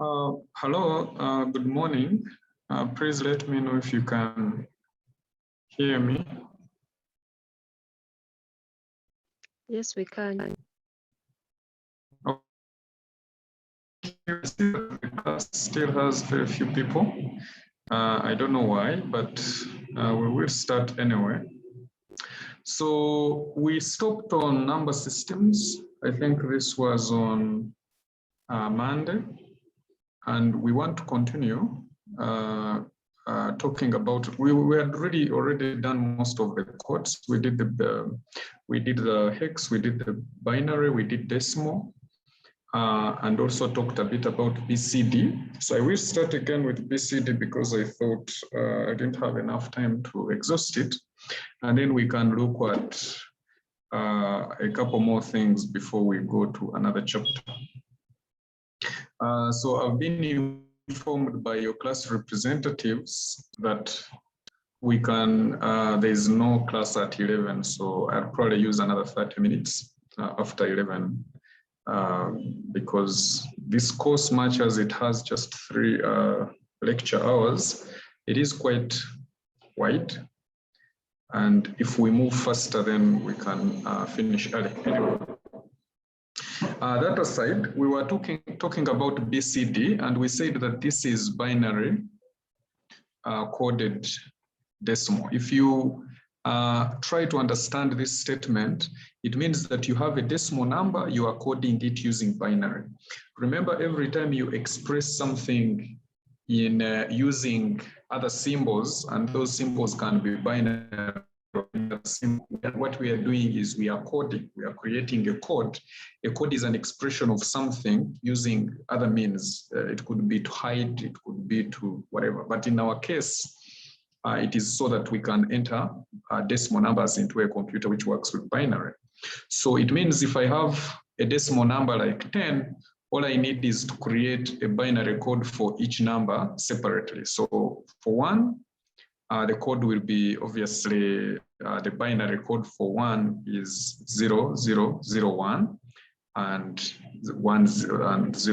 Hello, good morning. Please let me know if you can hear me. Yes, we can. Okay. The class still has very few people. I don't know why, but we will start anyway. So we stopped on number systems. I think this was on Monday. And we want to continue talking about. We had really already done most of the codes. We did the hex, we did the binary, we did decimal, and also talked a bit about BCD. So I will start again with BCD because I thought I didn't have enough time to exhaust it, and then we can look at a couple more things before we go to another chapter. So I've been informed by your class representatives that we can, there's no class at 11, so I'll probably use another 30 minutes after 11 because this course, much as it has just 3 lecture hours, it is quite wide. And if we move faster, then we can finish early anyway. That aside, we were talking about BCD, and we said that this is binary coded decimal. If you try to understand this statement, it means that you have a decimal number, you are coding it using binary. Remember, every time you express something in using other symbols, and those symbols can be binary, what we are doing is we are coding, we are creating a code. A code is an expression of something using other means. It could be to hide, it could be to whatever. But in our case, it is so that we can enter decimal numbers into a computer which works with binary. So it means if I have a decimal number like 10, all I need is to create a binary code for each number separately. So for 1, the code will be obviously the binary code for 1 is 0001 and 1000.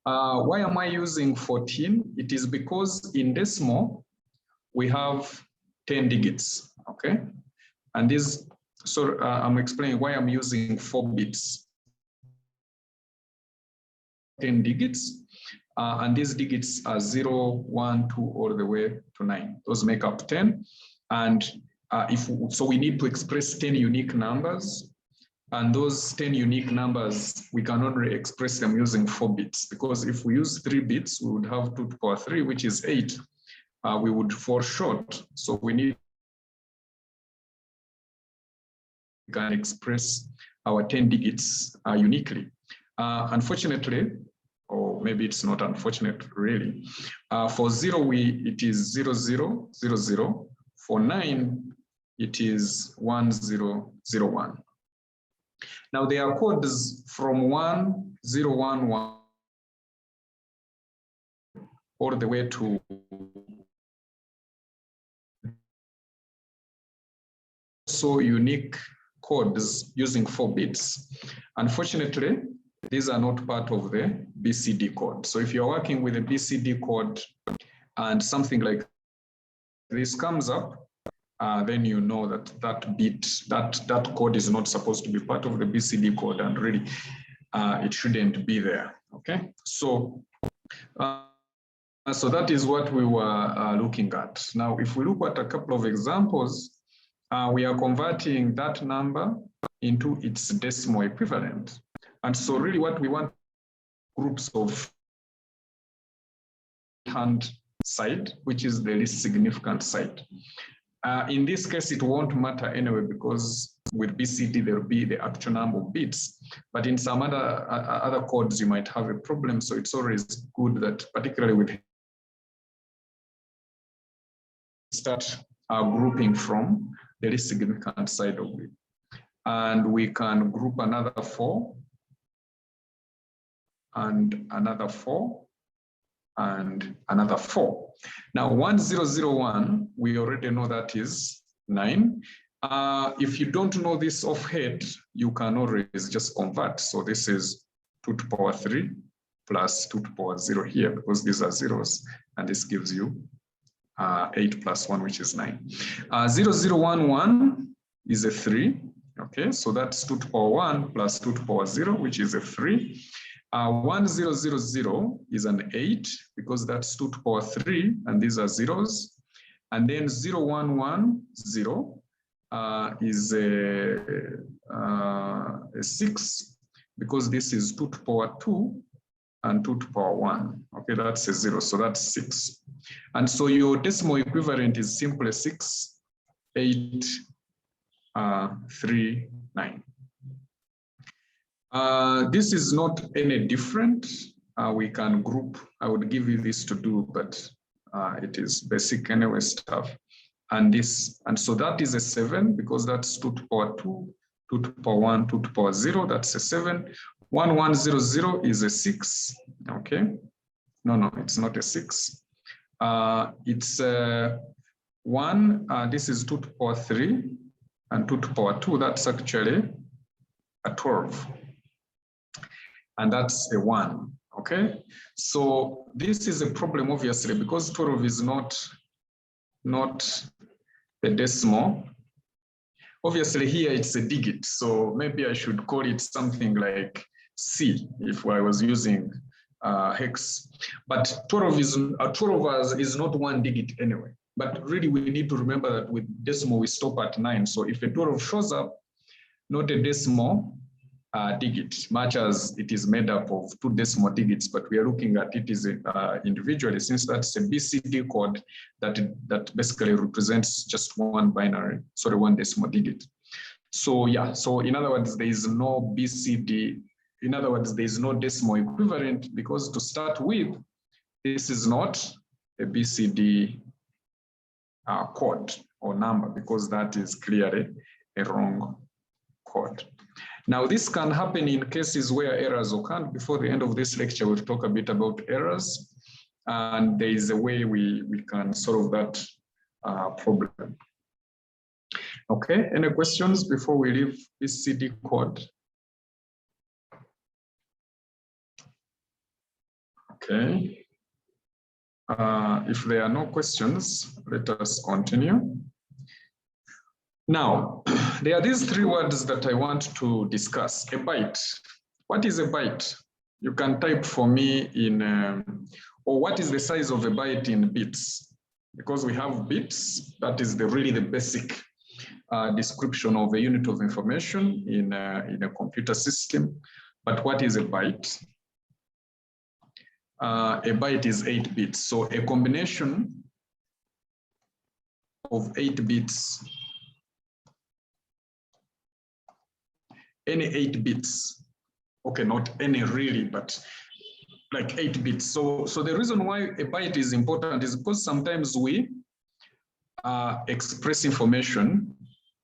Why am I using 14? It is because in decimal we have 10 digits, okay? And this, so I'm explaining why I'm using 4 bits. 10 digits. And these digits are 0, 1, 2, all the way to 9. Those make up 10. And so we need to express 10 unique numbers. And those 10 unique numbers, we can only express them using 4 bits. Because if we use 3 bits, we would have 2 to the power 3, which is 8. We would fall short. So we need to express our 10 digits uniquely. Unfortunately, or maybe it's not unfortunate really. For 0, it is 0000. For 9, it is 1001. Now there are codes from 1011 all the way to so unique codes using 4 bits. Unfortunately, these are not part of the BCD code. So if you're working with a BCD code and something like this comes up, then you know that that code is not supposed to be part of the BCD code, and really it shouldn't be there. Okay, so so that is what we were looking at. Now, if we look at a couple of examples, we are converting that number into its decimal equivalent. And so really what we want groups of hand side, which is the least significant side. In this case, it won't matter anyway, because with BCD, there will be the actual number of bits. But in some other codes, you might have a problem. So it's always good that, particularly with start grouping from the least significant side of it. And we can group another 4, and another 4, and another 4. Now 1001, we already know that is 9. If you don't know this offhand, you can always just convert. So this is 2 to the power 3 plus 2 to the power 0 here, because these are zeros, and this gives you 8 plus 1, which is 9. 0011 is a 3. Okay, so that's 2 to the power 1 plus 2 to the power 0, which is a 3. 1000 is an 8, because that's 2 to the power 3, and these are zeros. And then 0110 is a 6, because this is 2 to the power 2 and 2 to the power 1. Okay, that's a 0, so that's 6. And so your decimal equivalent is simply 6, 8, 3, 9. This is not any different. We can group. I would give you this to do, but it is basic anyway stuff. And this, and so that is a 7, because that's 2 to the power 2, 2 to the power 1, 2 to the power 0, that's a 7. 1100 is a 6. Okay. No, it's not a 6. It's 1. This is 2 to the power 3 and 2 to the power 2. That's actually a 12. And that's a 1. Okay. So this is a problem, obviously, because 12 is not a decimal. Obviously, here it's a digit. So maybe I should call it something like C if I was using hex. But 12 is not one digit anyway. But really, we need to remember that with decimal, we stop at 9. So if a 12 shows up, not a decimal digit, much as it is made up of 2 decimal digits, but we are looking at it as individually, since that's a BCD code that basically represents just one decimal digit. So yeah, so in other words, there is no BCD. In other words, there is no decimal equivalent, because to start with, this is not a BCD code or number, because that is clearly a wrong code. Now, this can happen in cases where errors occur. Before the end of this lecture, we'll talk a bit about errors, and there is a way we can solve that problem. Okay, any questions before we leave this CD code? Okay. If there are no questions, let us continue. Now, there are these 3 words that I want to discuss. A byte. What is a byte? You can type for me in, or what is the size of a byte in bits? Because we have bits, that is really the basic description of a unit of information in a computer system. But what is a byte? A byte is 8 bits. So a combination of 8 bits, any 8 bits, okay, not any really, but like 8 bits. So the reason why a byte is important is because sometimes we express information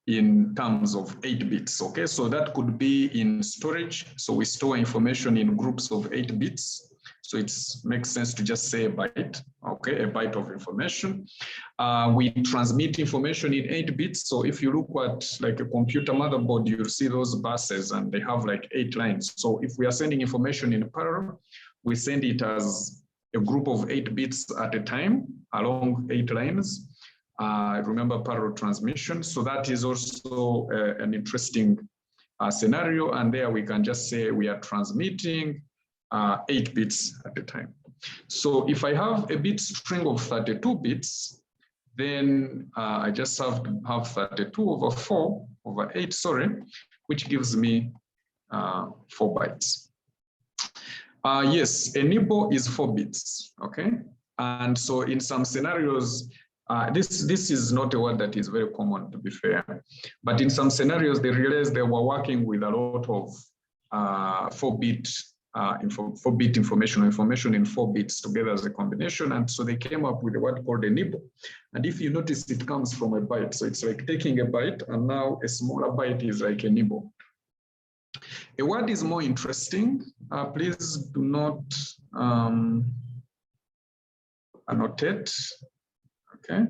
in terms of 8 bits, okay? So that could be in storage. So we store information in groups of 8 bits. So it makes sense to just say a byte, okay? A byte of information. We transmit information in 8 bits. So if you look at like a computer motherboard, you'll see those buses and they have like 8 lines. So if we are sending information in parallel, we send it as a group of 8 bits at a time along 8 lines. Remember parallel transmission. So that is also an interesting scenario. And there we can just say we are transmitting 8 bits at a time. So if I have a bit string of 32 bits, then I just have to have 32 over 4 over 8, sorry, which gives me 4 bytes. Yes, a nibble is 4 bits, okay? And so in some scenarios, this is not a word that is very common, to be fair, but in some scenarios, they realized they were working with a lot of 4-bit information in 4 bits together as a combination. And so they came up with a word called a nibble. And if you notice, it comes from a byte. So it's like taking a byte, and now a smaller byte is like a nibble. A word is more interesting. Please do not annotate. Okay.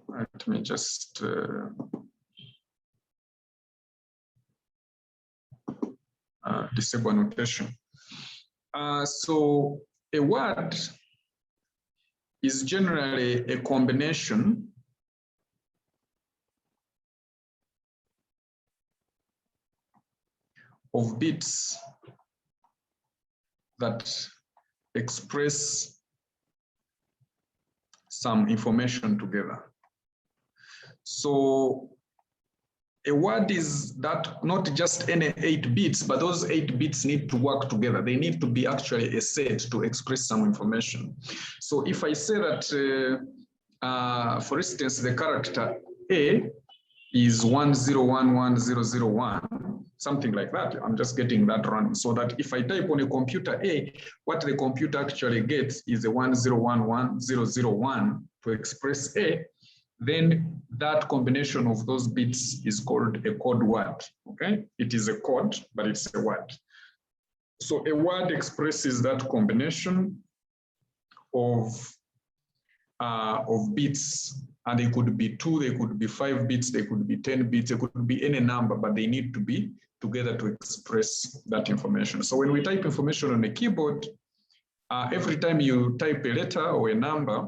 Let me just disable annotation. So a word is generally a combination of bits that express some information together. So a word is that not just any 8 bits, but those 8 bits need to work together. They need to be actually a set to express some information. So if I say that, for instance, the character A is 1011001, something like that. I'm just getting that random. So that if I type on a computer A, what the computer actually gets is a 1011001 to express A. Then that combination of those bits is called a code word, okay? It is a code, but it's a word. So a word expresses that combination of bits, and they could be 2, they could be 5 bits, they could be 10 bits, they could be any number, but they need to be together to express that information. So when we type information on a keyboard, every time you type a letter or a number,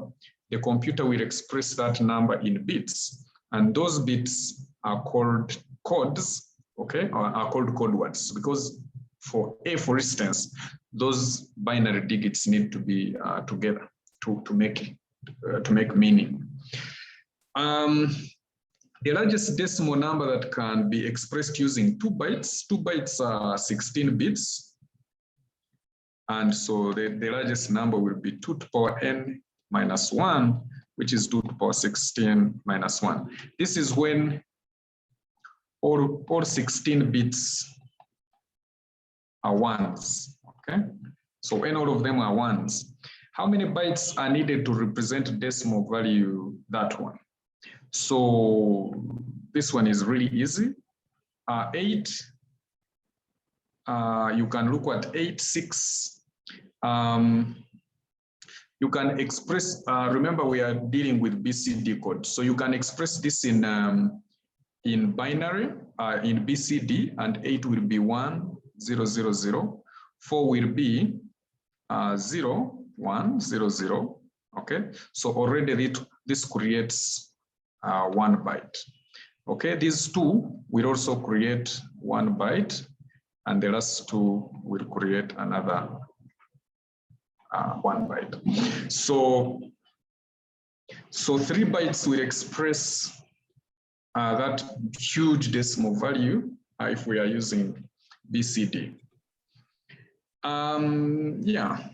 the computer will express that number in bits, and those bits are called codes, okay, or are called code words, because for A, for instance, those binary digits need to be together to make meaning. The largest decimal number that can be expressed using 2 bytes. 2 bytes are 16 bits, and so the largest number will be 2 to the power n minus 1, which is 2 to the power 16 minus 1. This is when all 16 bits are ones, okay? So when all of them are ones, how many bytes are needed to represent decimal value? That one. So this one is really easy. 8, you can look at 8, 6. You can express, remember we are dealing with BCD code. So you can express this in binary, in BCD, and 8 will be 1, 0, 0, 0. 4 will be 0, 1, 0, 0. Okay, so already this creates 1 byte. Okay, these 2 will also create 1 byte, and the last 2 will create another 1 byte. So 3 bytes will express that huge decimal value if we are using BCD. Yeah.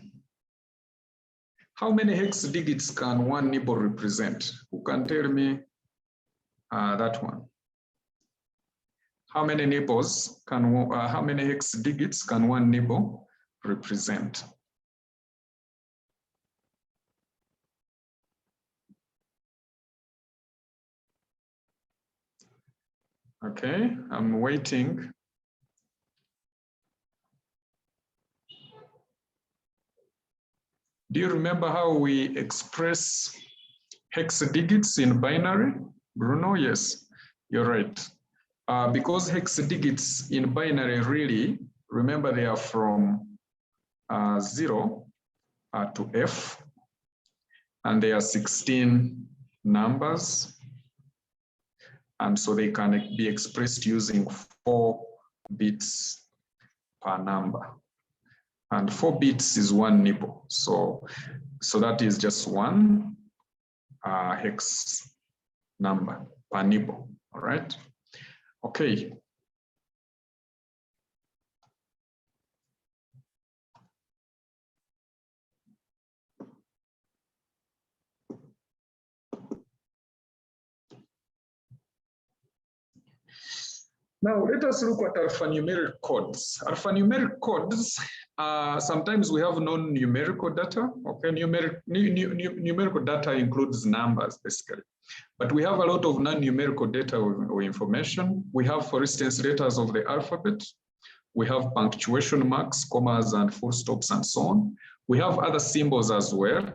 How many hex digits can one nibble represent? Who can tell me that one? How many nibbles can, how many hex digits can one nibble represent? Okay, I'm waiting. Do you remember how we express hex digits in binary? Bruno, yes, you're right. Because hex digits in binary really, remember they are from 0 to F, and they are 16 numbers. And so they can be expressed using 4 bits per number. And 4 bits is 1 nibble. So that is just 1 hex number per nibble, all right? Okay. Now, let us look at alphanumeric codes. Alphanumeric codes, sometimes we have non-numerical data. Okay, numerical data includes numbers, basically. But we have a lot of non-numerical data or information. We have, for instance, letters of the alphabet. We have punctuation marks, commas, and full stops, and so on. We have other symbols as well.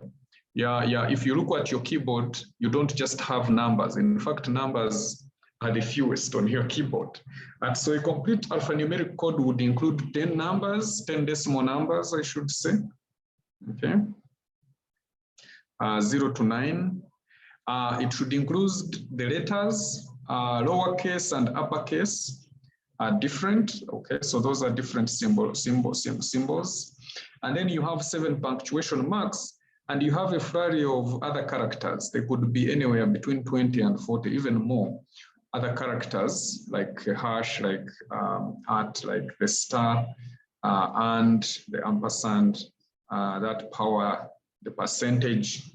Yeah. If you look at your keyboard, you don't just have numbers. In fact, numbers are the fewest on your keyboard. And so a complete alphanumeric code would include 10 numbers, 10 decimal numbers, I should say. Okay. 0 to 9. It should include the letters, lowercase and uppercase are different. Okay, so those are different symbols. And then you have 7 punctuation marks, and you have a flurry of other characters. They could be anywhere between 20 and 40, even more. Other characters like a hash, like at, like the star, and the ampersand, that power, the percentage,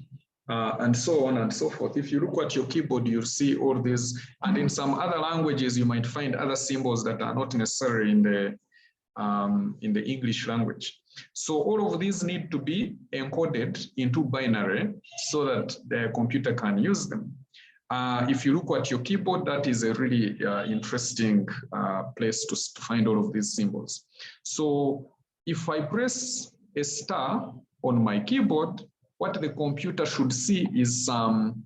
and so on and so forth. If you look at your keyboard, you'll see all these. And in some other languages, you might find other symbols that are not necessarily in the English language. So all of these need to be encoded into binary so that the computer can use them. If you look at your keyboard, that is a really interesting place to find all of these symbols. So if I press a star on my keyboard, what the computer should see is some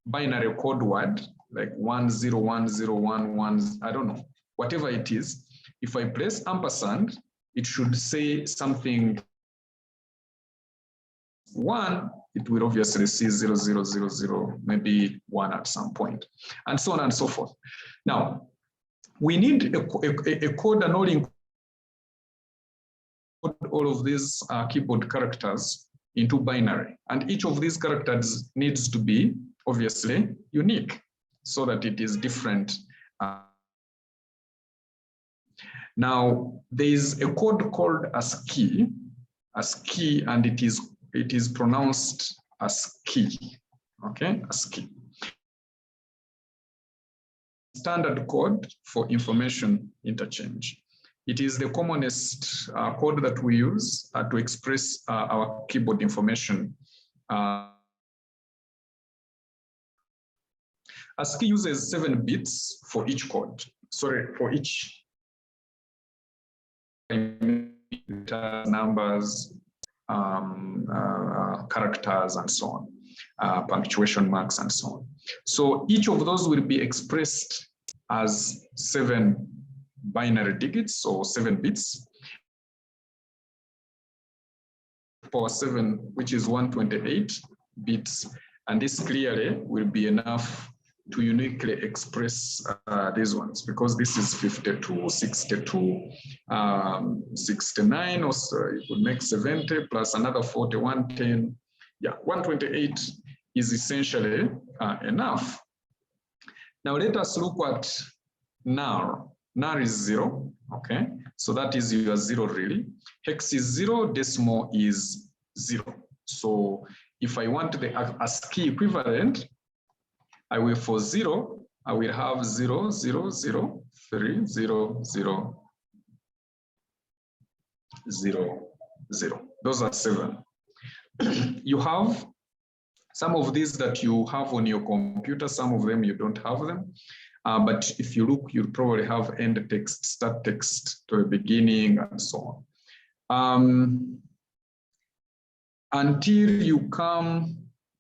binary code word, like 101011, I don't know, whatever it is. If I press ampersand, it should say something 1, it will obviously see 0000, maybe 1 at some point, and so on and so forth. Now, we need a code and all of these keyboard characters into binary. And each of these characters needs to be, obviously, unique so that it is different. Now, there is a code called ASCII, and it is pronounced ASCII, okay, ASCII. Standard code for information interchange. It is the commonest code that we use to express our keyboard information. ASCII uses 7 bits for each code. Sorry, for each numbers, characters, and so on, punctuation marks, and so on. So each of those will be expressed as 7 binary digits, or 7 bits. Power 7, which is 128 bits, and this clearly will be enough to uniquely express these ones, because this is 52, 62, 69, or so you could make 70 plus another 40, 110. Yeah, 128 is essentially enough. Now let us look at NAR. NAR is 0, okay? So that is your 0 really. Hex is 0, decimal is 0. So if I want the ASCII equivalent, I will, for 0, I will have 0, 0, 0, 3, 0, 0, 0, 0. Those are 7. You have some of these that you have on your computer, some of them you don't have them. But if you look, you'll probably have end text, start text to the beginning, and so on. Until you come,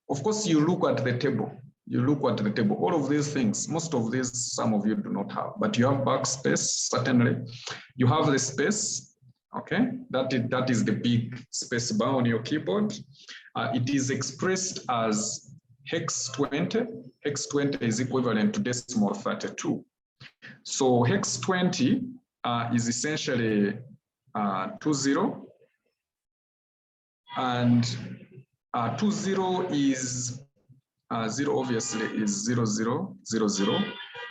of course, you look at the table. You look at the table. All of these things, most of these, some of you do not have, but you have backspace, certainly. You have the space, okay? That is the big space bar on your keyboard. It is expressed as hex 20. Hex 20 is equivalent to decimal 32. So hex 20 is essentially 20, and 20 is 0 obviously is 0, 0, 0, 0,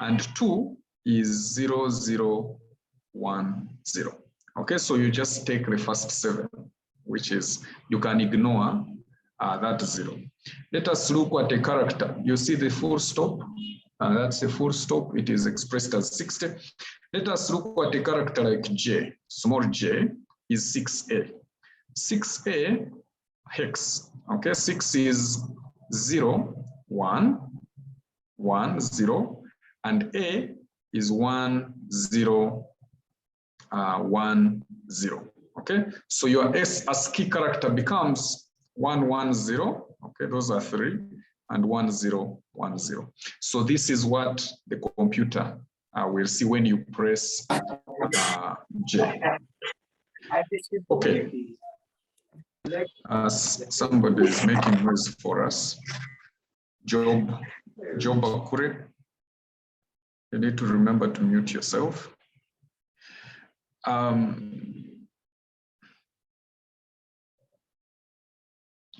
and 2 is 0, 0, 1, 0. Okay, so you just take the first 7, which is, you can ignore that 0. Let us look at a character. You see the full stop. That's a full stop. It is expressed as 60. Let us look at a character like J. Small j is 6a. 6a hex. Okay, 6 is 0, 1, 1, 0, and a is 1, 0, 1, 0. Okay, so your ASCII character becomes 1, 1, 0. Okay, those are 3. and 1, 0, 1, 0. So this is what the computer will see when you press J. Okay. Somebody is making noise for us. Job Akure, you need to remember to mute yourself.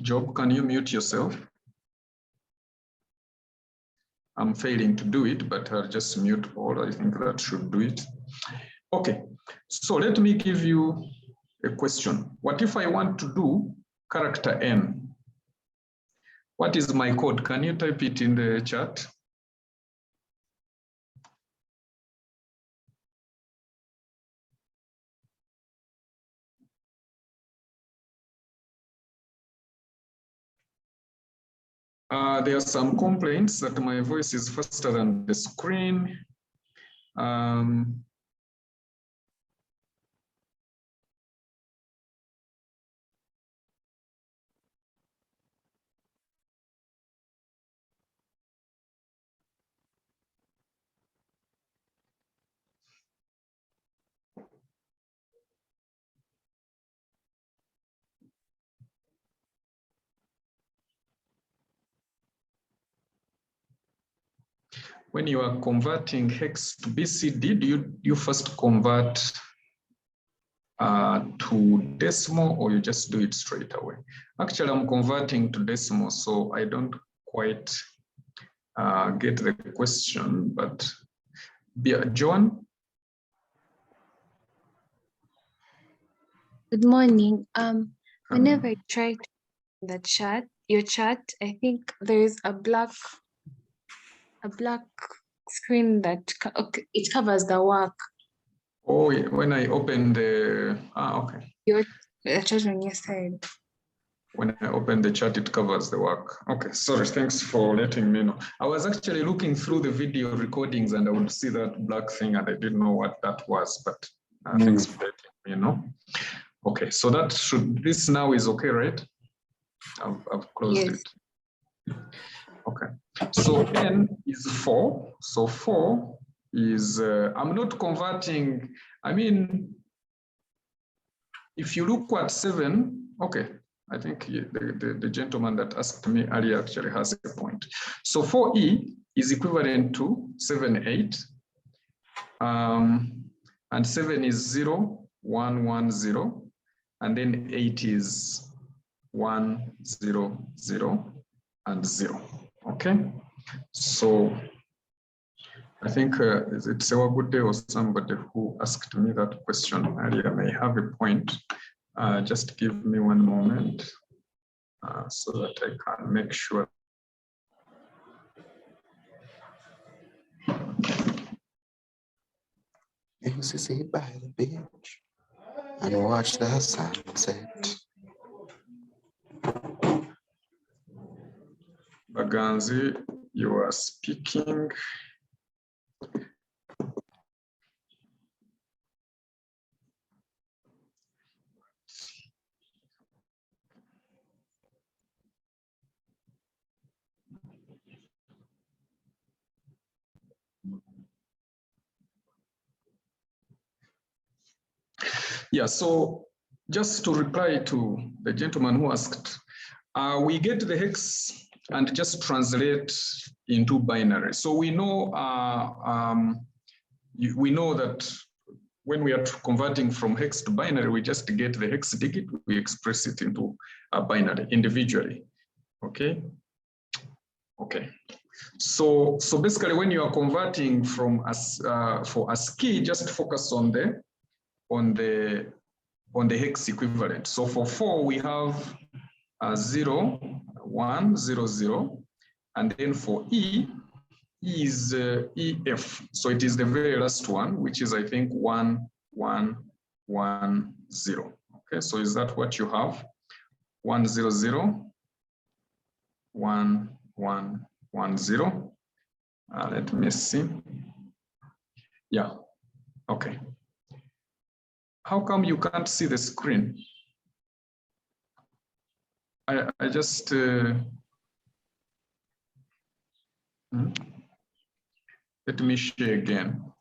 Job, can you mute yourself? I'm failing to do it, but I'll just mute all. I think that should do it. Okay, so let me give you a question. What if I want to do character N? What is my code? Can you type it in the chat? There are some complaints that my voice is faster than the screen. When you are converting hex to BCD, do you first convert to decimal, or you just do it straight away? Actually, I'm converting to decimal, so I don't quite get the question, but Joan? Good morning. Whenever I try to the chat, your chat, I think there is a black screen that it covers the work. Oh, when I open the okay. Your chat on your side. When I open the chat, it covers the work. Okay, sorry, thanks for letting me know. I was actually looking through the video recordings and I would see that black thing and I didn't know what that was, but thanks for letting me know. Okay, so this now is okay, right? I've closed it. Okay, so N is 4. So 4 is, I'm not converting, I mean, if you look at 7, okay, I think the gentleman that asked me earlier actually has a point. So 4E is equivalent to 7, 8. And 7 is 0, 1, 1, 0. And then 8 is 1, 0, 0, and 0. Okay, so I think it's a good day or somebody who asked me that question earlier may have a point. Just give me one moment so that I can make sure. You sit by the beach and watch the sunset. Baganzi, you are speaking. Yeah, so just to reply to the gentleman who asked, we get the hex and just translate into binary. So we know that when we are converting from hex to binary, we just get the hex digit, we express it into a binary individually. Okay. Okay. So basically, when you are converting from for ASCII, just focus on the hex equivalent. So for 4, we have 0, 1, 0, 0, and then for E is EF. So it is the very last one, which is, I think, 1, 1, 1, 0. Okay, so is that what you have? 1, 0, 0, 1, 1, 1, 0. Let me see. Yeah, okay. How come you can't see the screen? I just, Let me share again.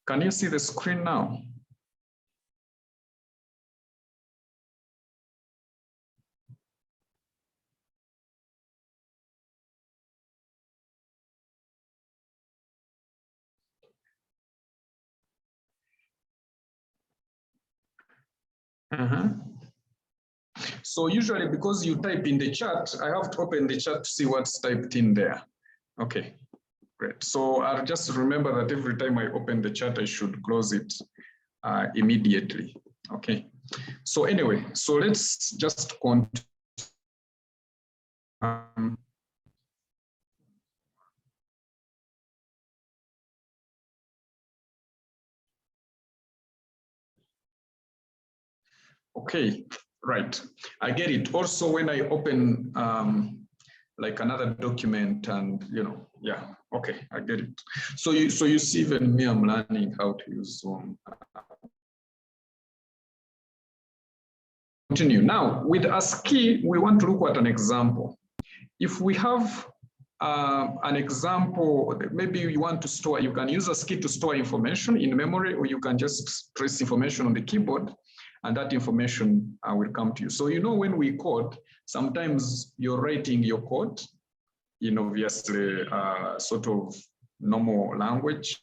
Can you see the screen now? So usually because you type in the chat, I have to open the chat to see what's typed in there. Okay, great. So I'll just remember that every time I open the chat, I should close it immediately. Okay. So anyway, so let's just continue. Okay, right. I get it. Also, when I open like another document and, yeah, okay, I get it. So you see, even me, I'm learning how to use Zoom. Continue. Now, with ASCII, we want to look at an example. If we have an example, maybe you want to store, you can use ASCII to store information in memory, or you can just trace information on the keyboard, and that information will come to you. So, when we code, sometimes you're writing your code in obviously sort of normal language,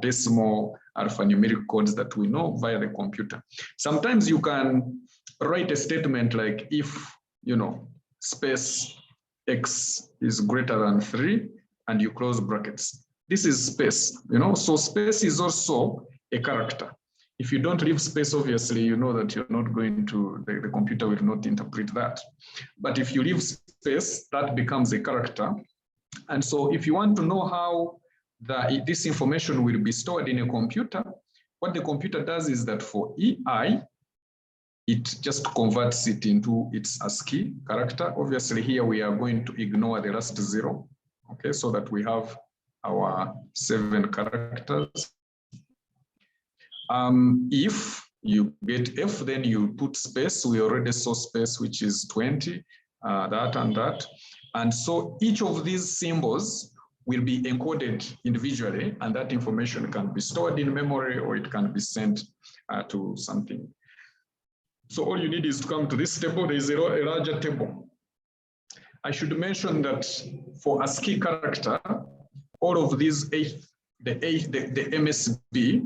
decimal, alphanumeric codes that we know via the computer. Sometimes you can write a statement like if, space x is greater than 3 and you close brackets. This is space, so space is also a character. If you don't leave space, obviously, you know that you're not going to, the computer will not interpret that. But if you leave space, that becomes a character. And so if you want to know how this information will be stored in a computer, what the computer does is that for EI, it just converts it into its ASCII character. Obviously, here we are going to ignore the last 0, okay, so that we have our 7 characters. If you get F, then you put space. We already saw space, which is 20, that and that. And so each of these symbols will be encoded individually, and that information can be stored in memory or it can be sent to something. So all you need is to come to this table. There is a larger table. I should mention that for ASCII character, all of these, the MSB,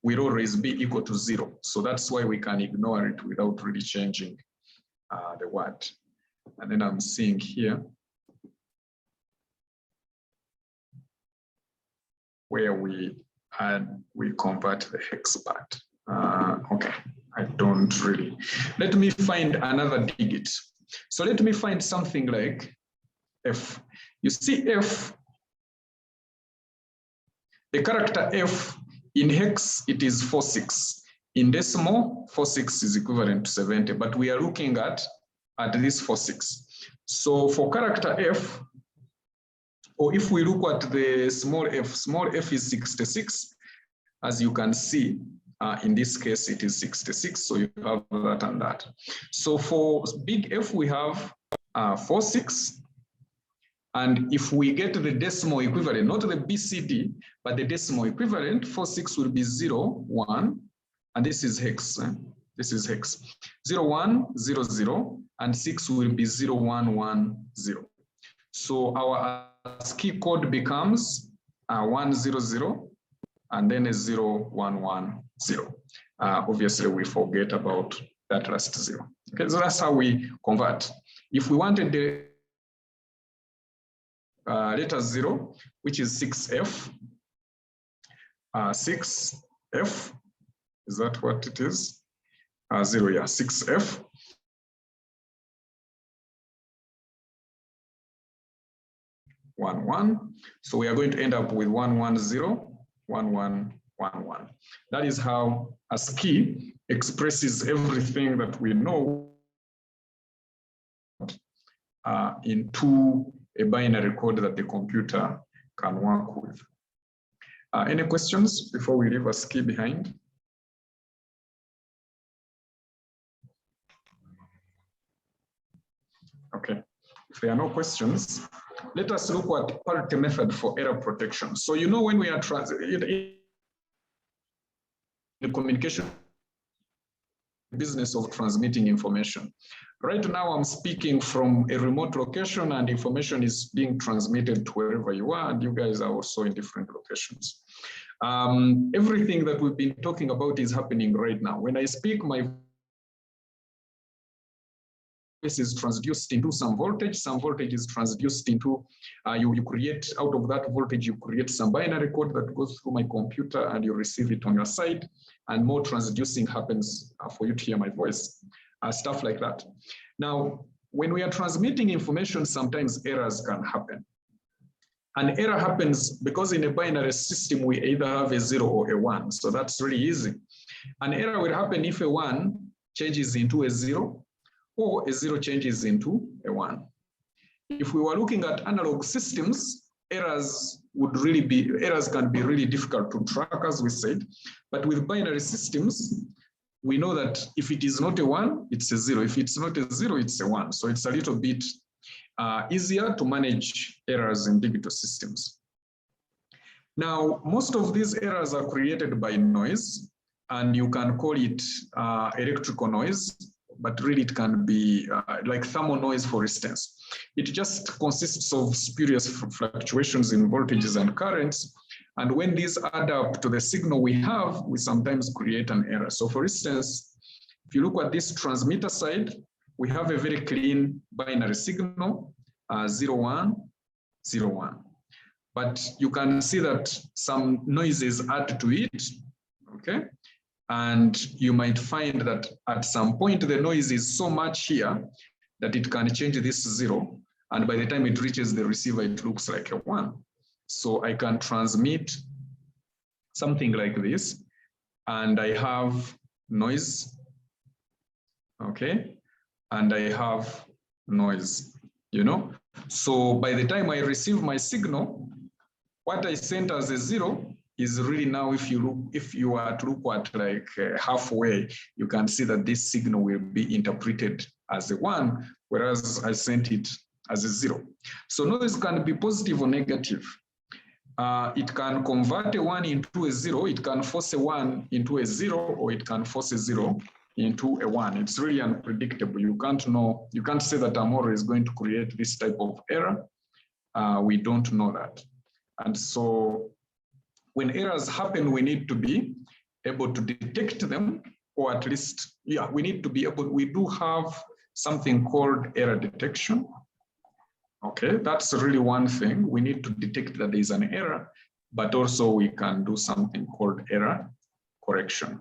will always be equal to 0. So that's why we can ignore it without really changing the word. And then I'm seeing here where we convert the hex part. Okay, I don't really. Let me find another digit. So let me find something like F. You see F, the character F, in hex, it is 46. In decimal, 46 is equivalent to 70, but we are looking at this 46. So for character F, or if we look at the small f is 66. As you can see, in this case, it is 66. So you have that and that. So for big F, we have 46. And if we get the decimal equivalent, not the BCD, but the decimal equivalent, 46 will be 0, 1, and this is hex. This is hex. 0, 1, 0, 0, and 6 will be 0, 1, 1, 0. So our ASCII code becomes 1, 0, 0, and then a 0, 1, 1, 0. Obviously, we forget about that last 0. Okay, so that's how we convert. If we wanted the letter 0, which is 6F. 6F, is that what it is? 0, yeah, 6F. One, 1. So we are going to end up with 1, 1, 0, 1, 1, 1, 1. That is how ASCII expresses everything that we know into a binary code that the computer can work with. Any questions before we leave ASCII behind? Okay, if there are no questions, let us look at parity method for error protection. So you know when we are in the communication business of transmitting information. Right now I'm speaking from a remote location and information is being transmitted to wherever you are, and you guys are also in different locations. Everything that we've been talking about is happening right now. When I speak, my voice is transduced into some voltage is transduced into, you create out of that voltage, you create some binary code that goes through my computer and you receive it on your side, and more transducing happens for you to hear my voice, stuff like that. Now, when we are transmitting information, sometimes errors can happen. An error happens because in a binary system, we either have a 0 or a 1. So that's really easy. An error will happen if a 1 changes into a 0 or a 0 changes into a 1. If we were looking at analog systems, errors can be really difficult to track, as we said. But with binary systems, we know that if it is not a 1, it's a 0. If it's not a 0, it's a 1. So it's a little bit easier to manage errors in digital systems. Now, most of these errors are created by noise, and you can call it electrical noise, but really it can be like thermal noise, for instance. It just consists of spurious fluctuations in voltages and currents. And when these add up to the signal we have, we sometimes create an error. So for instance, if you look at this transmitter side, we have a very clean binary signal, 0, 1, 0, 1. But you can see that some noises add to it, okay? And you might find that at some point, the noise is so much here that it can change this 0. And by the time it reaches the receiver, it looks like a 1. So I can transmit something like this, and I have noise, okay? And I have noise, you know? So by the time I receive my signal, what I sent as a 0 is really now, if you are to look at like halfway, you can see that this signal will be interpreted as a 1, whereas I sent it as a 0. So noise can be positive or negative. It can convert a 1 into a 0, it can force a 1 into a 0, or it can force a 0 into a 1. It's really unpredictable. You can't know, you can't say that Amore is going to create this type of error. We don't know that. And so when errors happen, we need to be able to detect them, or at least, yeah, we need to be able, we do have something called error detection. Okay, that's really one thing. We need to detect that there is an error, but also we can do something called error correction.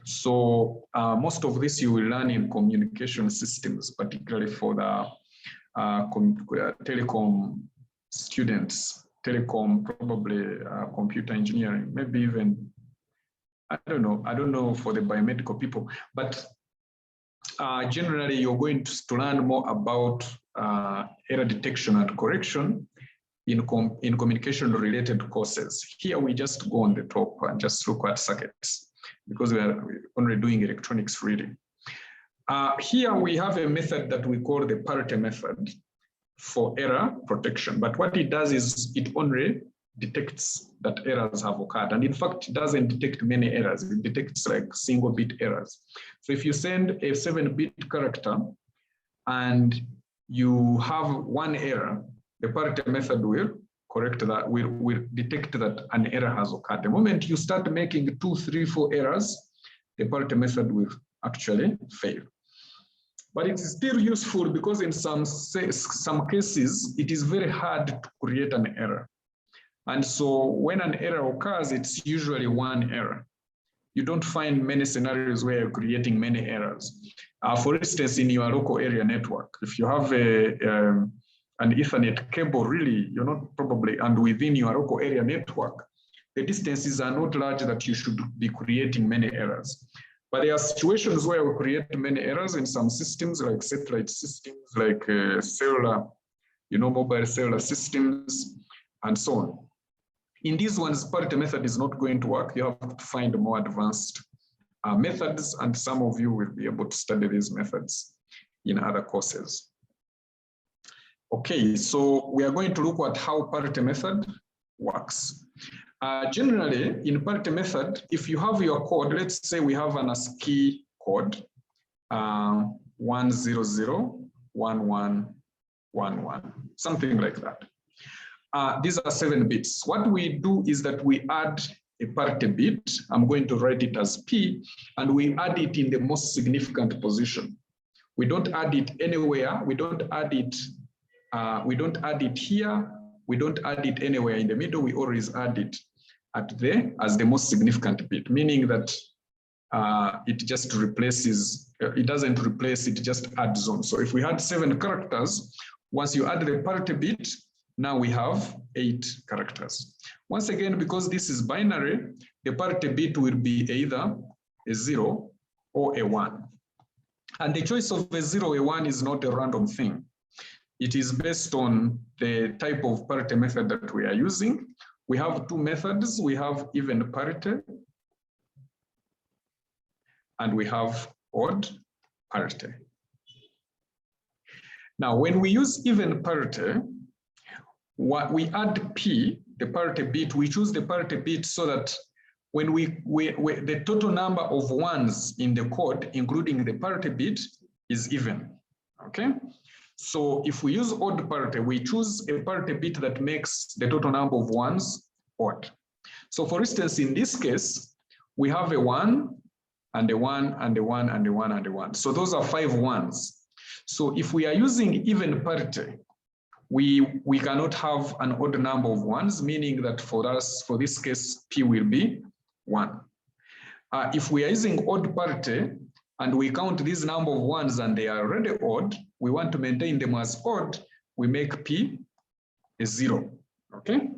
So most of this you will learn in communication systems, particularly for the telecom students, telecom, probably computer engineering, maybe even, I don't know for the biomedical people, but generally you're going to learn more about error detection and correction in communication related courses. Here we just go on the top and just look at circuits because we are only doing electronics really. Here we have a method that we call the parity method for error protection. But what it does is it only detects that errors have occurred. And in fact, it doesn't detect many errors. It detects like single bit errors. So if you send a 7-bit character and you have one error, the parity method will correct that, will detect that an error has occurred. The moment you start making 2, 3, 4 errors, the parity method will actually fail. But it's still useful because in some cases, it is very hard to create an error. And so when an error occurs, it's usually one error. You don't find many scenarios where you're creating many errors. For instance, in your local area network, if you have an Ethernet cable, really, you're not probably, and within your local area network, the distances are not large that you should be creating many errors. But there are situations where we create many errors in some systems, like satellite systems, like cellular, mobile cellular systems, and so on. In these ones, parity method is not going to work. You have to find more advanced methods, and some of you will be able to study these methods in other courses. Okay, so we are going to look at how parity method works. Generally, in parity method, if you have your code, let's say we have an ASCII code, 1001111, something like that. These are 7 bits. What we do is that we add a parity bit. I'm going to write it as P, and we add it in the most significant position. We don't add it anywhere. We don't add it here. We don't add it anywhere in the middle. We always add it as the most significant bit, meaning that it just replaces, it doesn't replace, it just adds on. So if we had 7 characters, once you add the parity bit, now we have 8 characters. Once again, because this is binary, the parity bit will be either a 0 or a 1. And the choice of a 0 or a 1 is not a random thing. It is based on the type of parity method that we are using. We have 2 methods. We have even parity, and we have odd parity. Now, when we use even parity, what we add P, the parity bit, we choose the parity bit so that when the total number of ones in the code, including the parity bit, is even, okay? So if we use odd parity, we choose a parity bit that makes the total number of ones odd. So for instance, in this case, we have a 1 and a 1 and a 1 and a 1 and a 1. So those are 5 ones. So if we are using even parity, we cannot have an odd number of ones, meaning that for us, for this case, P will be 1. If we are using odd parity and we count this number of ones and they are already odd, we want to maintain them as odd, we make P a 0, okay?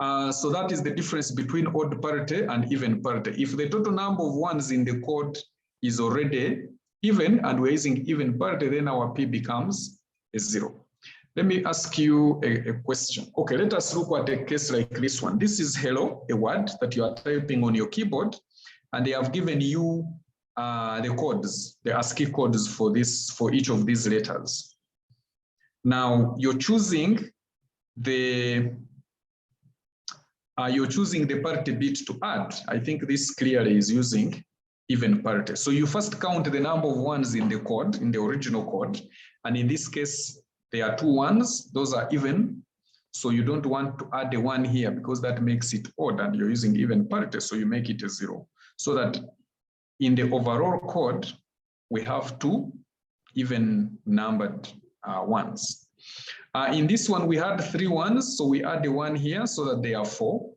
So that is the difference between odd parity and even parity. If the total number of ones in the code is already even and we're using even parity, then our P becomes a 0. Let me ask you a question. Okay, let us look at a case like this one. This is hello, a word that you are typing on your keyboard, and they have given you the codes, the ASCII codes for each of these letters. Now you're choosing the parity bit to add. I think this clearly is using even parity. So you first count the number of ones in the code, in the original code, and in this case, there are 2 ones, those are even. So you don't want to add a 1 here because that makes it odd and you're using even parity, so you make it a 0. So that in the overall code, we have 2 even numbered ones. In this one, we had 3 ones, so we add a 1 here so that they are 4.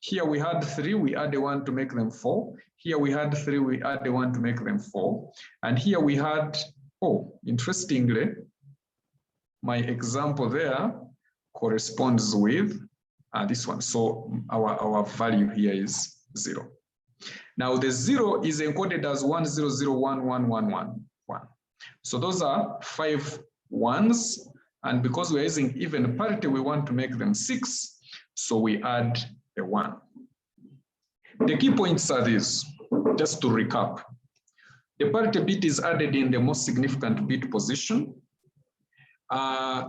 Here we had 3, we add a 1 to make them 4. Here we had 3, we add a 1 to make them 4. And here we had, oh, interestingly, my example there corresponds with this one. So our value here is 0. Now the 0 is encoded as 1001111. So those are 5 ones. And because we're using even parity, we want to make them 6. So we add a 1. The key points are these, just to recap. The parity bit is added in the most significant bit position.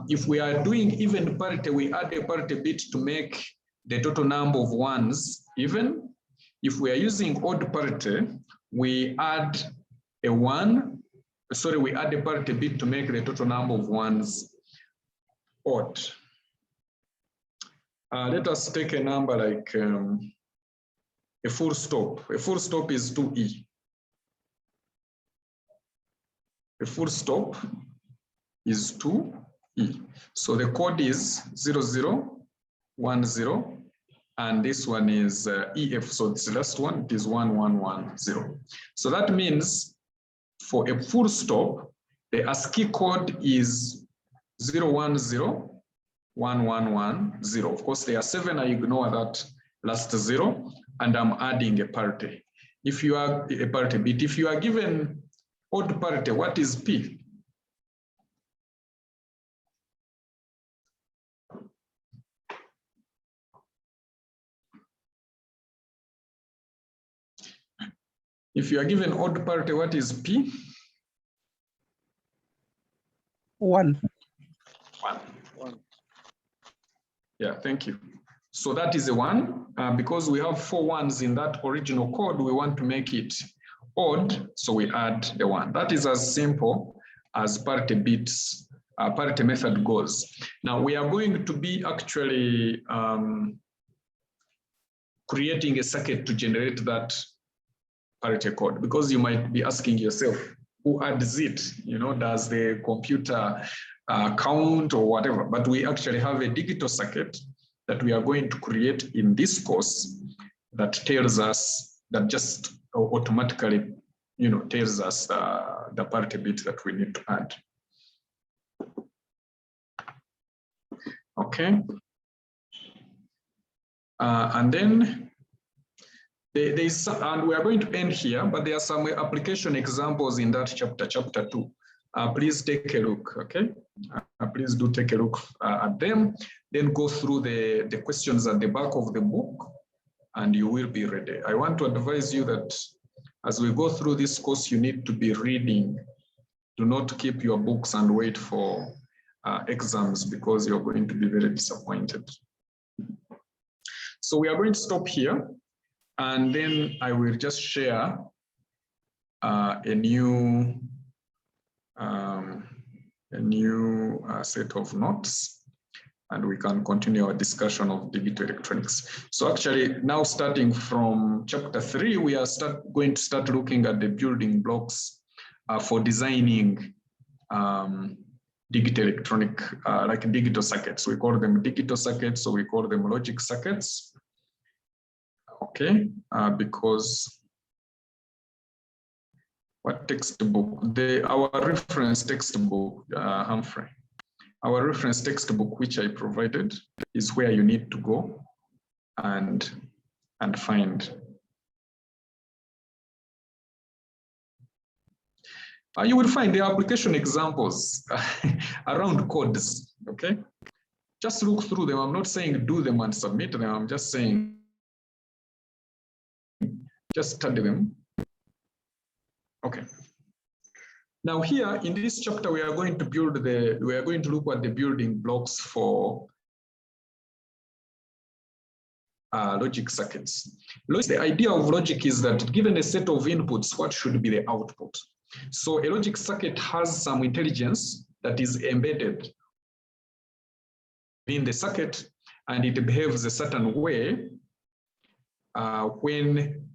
If we are doing even parity, we add a parity bit to make the total number of ones even. If we are using odd parity, we add a 1, sorry, we add a parity bit to make the total number of ones odd. Let us take a number like a full stop. A full stop is 2e. A full stop is 2e. So the code is 0010, and this one is EF. So it's the last one, it is 1110. So that means for a full stop, the ASCII code is 010111. Of course, there are 7, I ignore that last 0, and I'm adding a parity. If you are a parity bit, if you are given odd parity, what is P? If you are given odd parity, what is P? 1. 1. Yeah, thank you. So that is a 1. Because we have 4 ones in that original code, we want to make it odd, so we add the 1. That is as simple as parity bits, parity method goes. Now we are going to be actually creating a circuit to generate that parity code, because you might be asking yourself, who adds it? You know, does the computer count or whatever? But we actually have a digital circuit that we are going to create in this course that tells us, that just automatically, you know, tells us the parity bit that we need to add. Okay. And then and we are going to end here, but there are some application examples in that chapter, chapter 2. Please take a look, okay? Please do take a look at them. Then go through the questions at the back of the book, and you will be ready. I want to advise you that as we go through this course, you need to be reading. Do not keep your books and wait for exams, because you're going to be very disappointed. So we are going to stop here, and then I will just share a new set of notes, and we can continue our discussion of digital electronics. So actually now, starting from chapter 3, we are going to start looking at the building blocks for designing digital electronic, like digital circuits. We call them digital circuits, so we call them logic circuits. Okay, because what textbook? Our reference textbook, Humphrey. Our reference textbook, which I provided, is where you need to go and find. You will find the application examples around codes, okay? Just look through them. I'm not saying do them and submit them. I'm just saying just study them. Okay. Now here in this chapter, we are going to look at the building blocks for logic circuits. The idea of logic is that given a set of inputs, what should be the output? So a logic circuit has some intelligence that is embedded in the circuit, and it behaves a certain way when,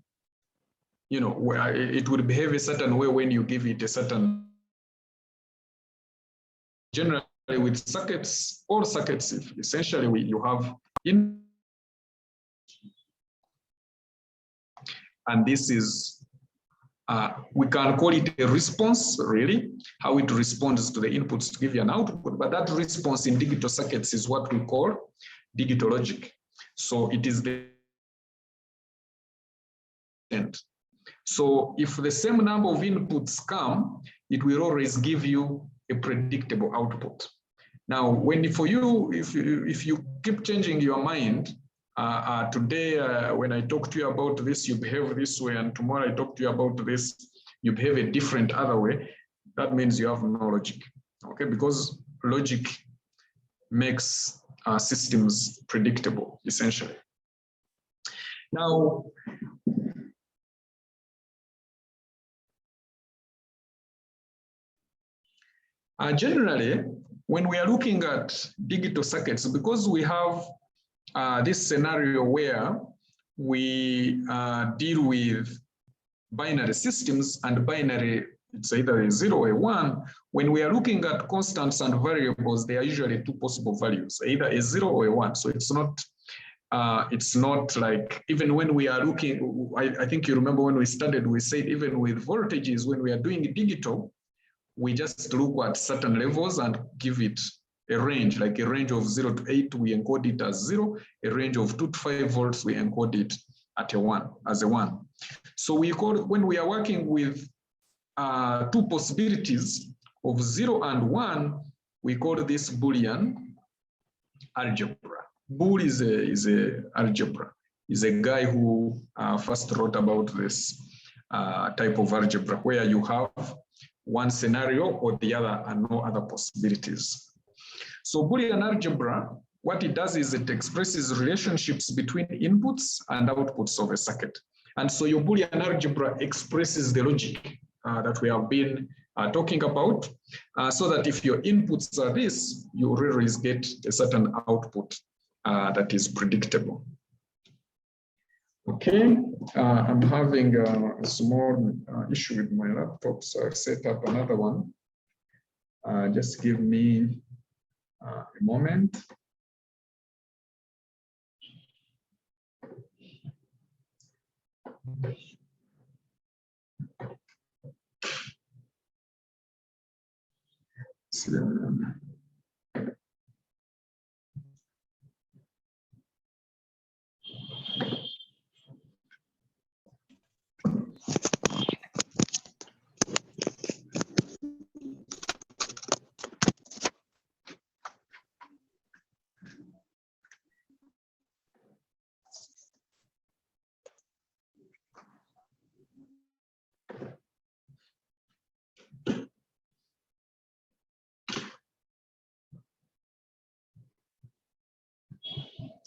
you know, it would behave a certain way when you give it a certain, generally with circuits, all circuits, essentially you have in, and this is, we can call it a response, really, how it responds to the inputs to give you an output, but that response in digital circuits is what we call digital logic. So it is the end. So if the same number of inputs come, it will always give you a predictable output. Now, for you, if you keep changing your mind, today when I talk to you about this, you behave this way, and tomorrow I talk to you about this, you behave a different other way, that means you have no logic, okay? Because logic makes systems predictable, essentially. Now, generally, when we are looking at digital circuits, because we have this scenario where we deal with binary systems, and binary, it's either a 0 or a 1. When we are looking at constants and variables, there are usually 2 possible values, either a 0 or a 1. So it's not like, even when we are looking, I think you remember when we started, we said even with voltages, when we are doing digital, we just look at certain levels and give it a range, like a range of 0 to 8, we encode it as 0, a range of 2 to 5 volts, we encode it at a 1, as a 1. So we call, when we are working with 2 possibilities of 0 and 1, we call this Bullion Algebra. Boole is a algebra, is a guy who first wrote about this type of algebra, where you have one scenario or the other and no other possibilities. So Boolean algebra, what it does is it expresses relationships between inputs and outputs of a circuit. And so your Boolean algebra expresses the logic that we have been talking about, so that if your inputs are this, you always get a certain output that is predictable. Okay, I'm having a small issue with my laptop, so I've set up another one. Just give me a moment.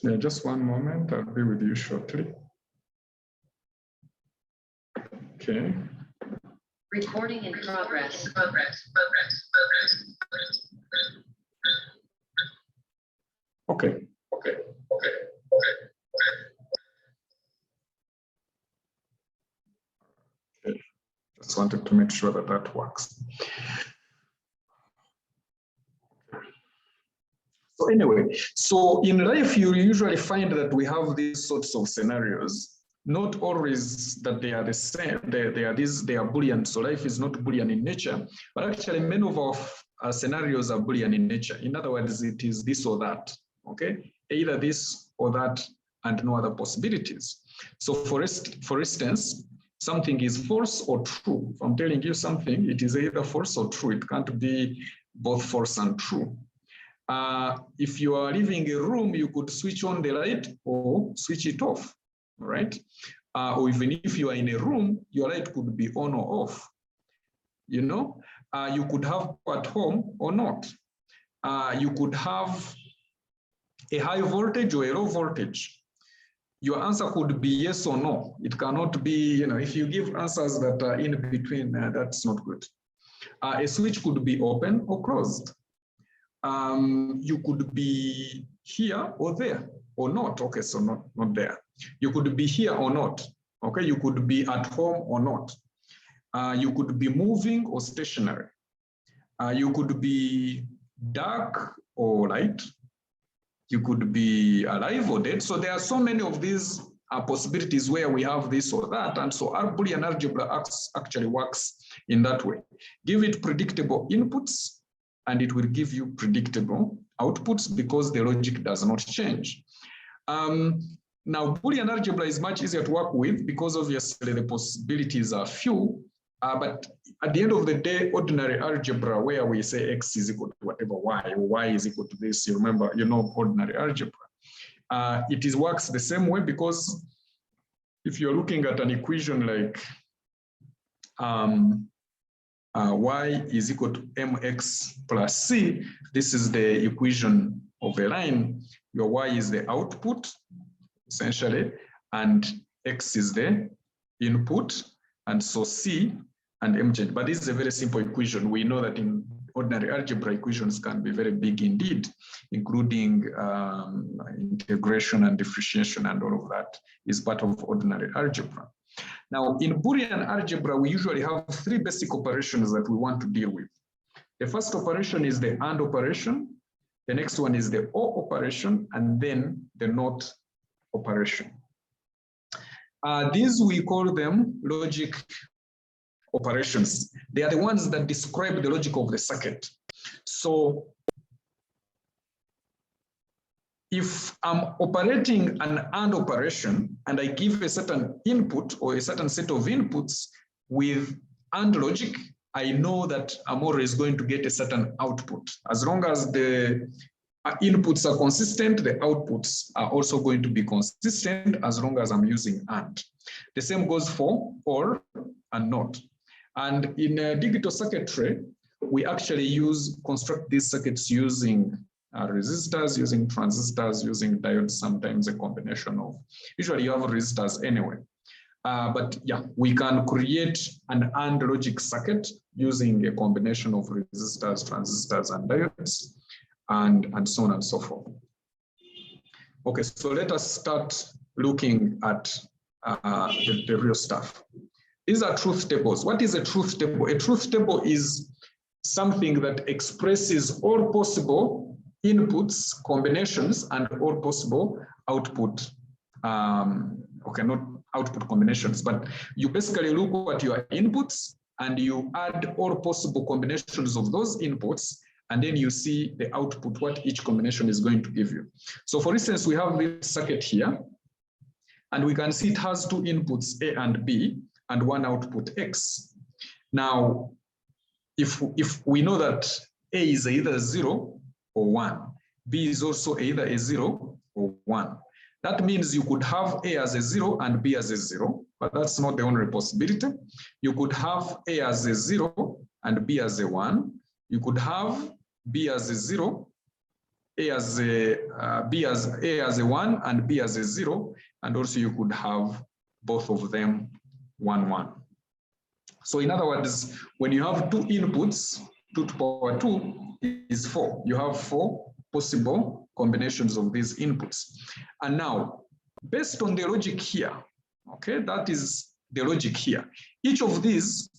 Yeah, just one moment. I'll be with you shortly. Okay. Recording in progress. Okay. Just wanted to make sure that that works. So anyway, so in life, you usually find that we have these sorts of scenarios. Not always that they are the same. They are Boolean. So life is not Boolean in nature, but actually many of our scenarios are Boolean in nature. In other words, it is this or that. Okay, either this or that, and no other possibilities. So for instance, something is false or true. If I'm telling you something, it is either false or true. It can't be both false and true. If you are leaving a room, you could switch on the light or switch it off, all right? Or even if you are in a room, your light could be on or off. You know, you could have at home or not. You could have a high voltage or a low voltage. Your answer could be yes or no. It cannot be, you know, if you give answers that are in between, that's not good. A switch could be open or closed. You could be here or there or not. Okay, so not there. You could be here or not. Okay, you could be at home or not. You could be moving or stationary. You could be dark or light. You could be alive or dead. So there are so many of these possibilities where we have this or that. And so our Boolean algebra actually works in that way. Give it predictable inputs, and it will give you predictable outputs because the logic does not change. Now, Boolean algebra is much easier to work with because obviously the possibilities are few. But at the end of the day, ordinary algebra, where we say x is equal to whatever y, or y is equal to this, you remember, you know ordinary algebra. It works the same way because if you're looking at an equation like y is equal to mx plus c, this is the equation of a line. Your y is the output, essentially, and x is the input, and so c and m change. But this is a very simple equation. We know that in ordinary algebra, equations can be very big indeed, including integration and differentiation, and all of that is part of ordinary algebra. Now, in Boolean algebra, we usually have three basic operations that we want to deal with. The first operation is the AND operation. The next one is the OR operation, and then the NOT operation. These we call them logic operations. They are the ones that describe the logic of the circuit. So if I'm operating an AND operation and I give a certain input or a certain set of inputs with AND logic, I know that I'm always going to get a certain output. As long as the inputs are consistent, the outputs are also going to be consistent as long as I'm using AND. The same goes for OR and NOT. And in digital circuitry, we actually construct these circuits using resistors, using transistors, using diodes, sometimes a combination of, usually you have resistors anyway. But yeah, we can create an AND logic circuit using a combination of resistors, transistors, and diodes, and so on and so forth. Okay, so let us start looking at the real stuff. These are truth tables. What is a truth table? A truth table is something that expresses all possible inputs, combinations, and all possible output. Okay, not output combinations, but you basically look at your inputs and you add all possible combinations of those inputs, and then you see the output, what each combination is going to give you. So for instance, we have this circuit here, and we can see it has two inputs, A and B, and one output X. Now, if we know that A is either 0 or 1, B is also either a 0 or 1. That means you could have A as a 0 and B as a 0, but that's not the only possibility. You could have A as a 0 and B as a 1. You could have B as a 0, A as a A as a 1 and B as a 0, and also you could have both of them 1, 1. So in other words, when you have two inputs, 2 to the power 2 is 4. You have 4 possible combinations of these inputs. And now, based on the logic here, okay, that is the logic here. Each of these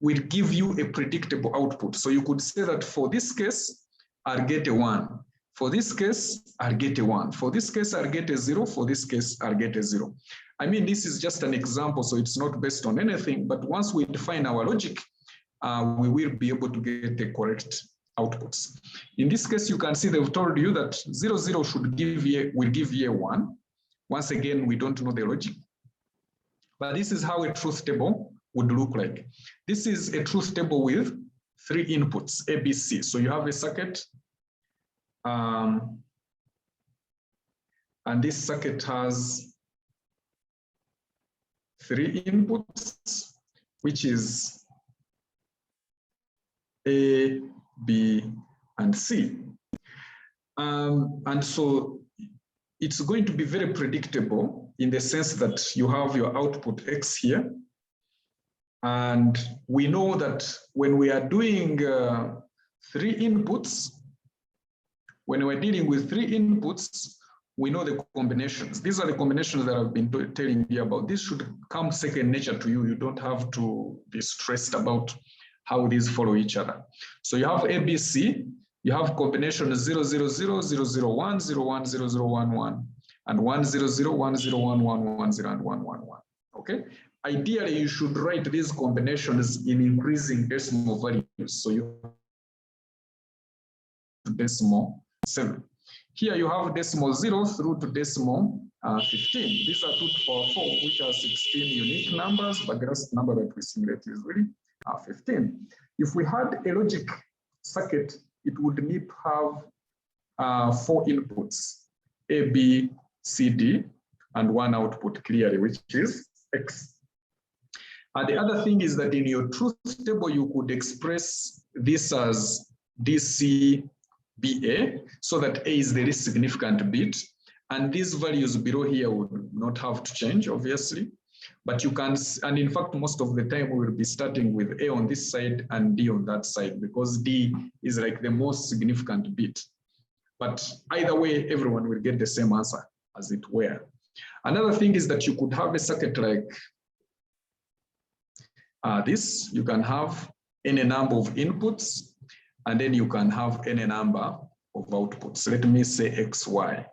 will give you a predictable output. So you could say that for this case, I'll get a 1. For this case, I'll get a 1. For this case, I'll get a 0. For this case, I'll get a 0. I mean, this is just an example, so it's not based on anything, but once we define our logic, we will be able to get the correct outputs. In this case, you can see they've told you that 0, 0 should give you, will give you a 1. Once again, we don't know the logic, but this is how a truth table would look like. This is a truth table with 3 inputs, A, B, C. So you have a circuit, and this circuit has 3 inputs, which is A, B, and C. And so it's going to be very predictable in the sense that you have your output X here. And we know that when we are doing 3 inputs, when we're dealing with 3 inputs, we know the combinations. These are the combinations that I've been telling you about. This should come second nature to you. You don't have to be stressed about how these follow each other. So you have ABC, you have combination 0, 0, 0, 0, 0, 1, 0, 1, 0, 0, 1, 1, and 1, 0, 0, 1, 0, 1, 1, 1, 0, and 1, 1, 1. Okay? Ideally, you should write these combinations in increasing decimal values. So you have decimal 7. Here you have decimal 0 through to decimal 15. These are 2 to the power 4, which are 16 unique numbers, but the rest number that we simulate is really 15. If we had a logic circuit, it would need to have 4 inputs, A, B, C, D, and 1 output clearly, which is X. And the other thing is that in your truth table, you could express this as DC, BA, so that A is the least significant bit. And these values below here would not have to change, obviously. But you can, and in fact, most of the time we will be starting with A on this side and D on that side, because D is like the most significant bit. But either way, everyone will get the same answer, as it were. Another thing is that you could have a circuit like this. You can have any number of inputs, and then you can have any number of outputs. Let me say X, Y.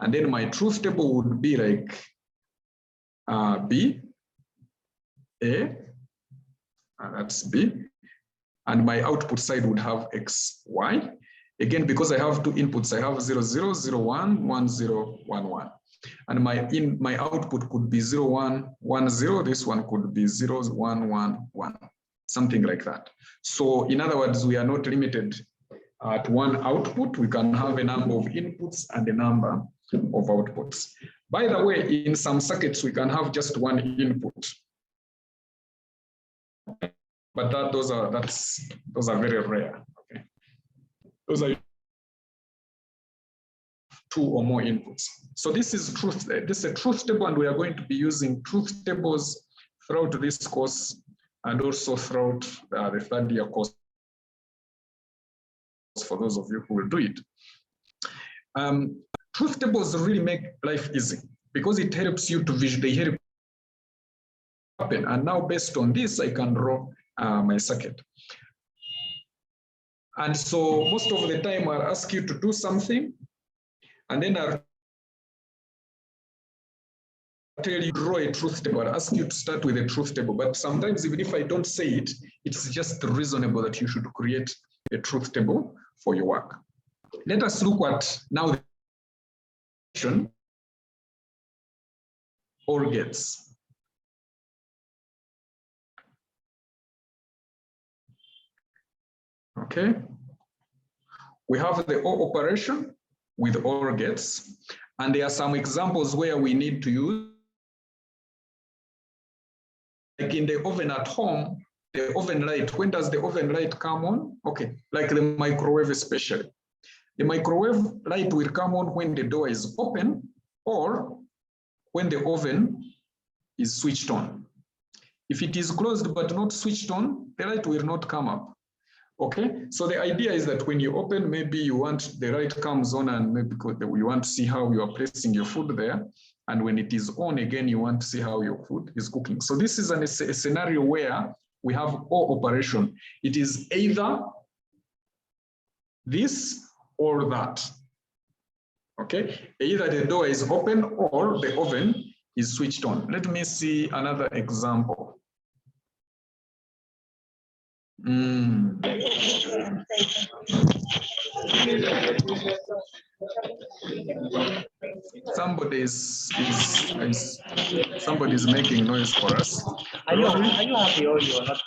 And then my truth table would be like B, A, and that's B. And my output side would have X, Y. Again, because I have 2 inputs, I have 0, 0, 0, 1, 1, 0, 1, 1. And my output could be 0, 1, 1, 0. This one could be 0, 1, 1, 1. Something like that. So in other words, we are not limited to one output. We can have a number of inputs and a number of outputs. By the way, in some circuits, we can have just 1 input. But those are very rare. Okay. Those are 2 or more inputs. So this is truth. This is a truth table, and we are going to be using truth tables throughout this course and also throughout the third year course for those of you who will do it. Truth tables really make life easy because it helps you to visually happen. And now based on this, I can draw my circuit. And so most of the time I'll ask you to do something, and then I'll tell you draw a truth table. I'll ask you to start with a truth table, but sometimes even if I don't say it, it's just reasonable that you should create a truth table for your work. Let us look at now the OR gates. Okay, we have the OR operation with OR gates, and there are some examples where we need to use, like in the oven at home, the oven light. When does the oven light come on? Okay, like the microwave especially. The microwave light will come on when the door is open or when the oven is switched on. If it is closed but not switched on, the light will not come up. Okay, so the idea is that when you open, maybe you want the light comes on, and maybe you want to see how you are placing your food there. And when it is on again, you want to see how your food is cooking. So this is a scenario where we have OR operation. It is either this or that. Okay, either the door is open or the oven is switched on. Let me see another example. Somebody's making noise for us. Are you happy or you are not?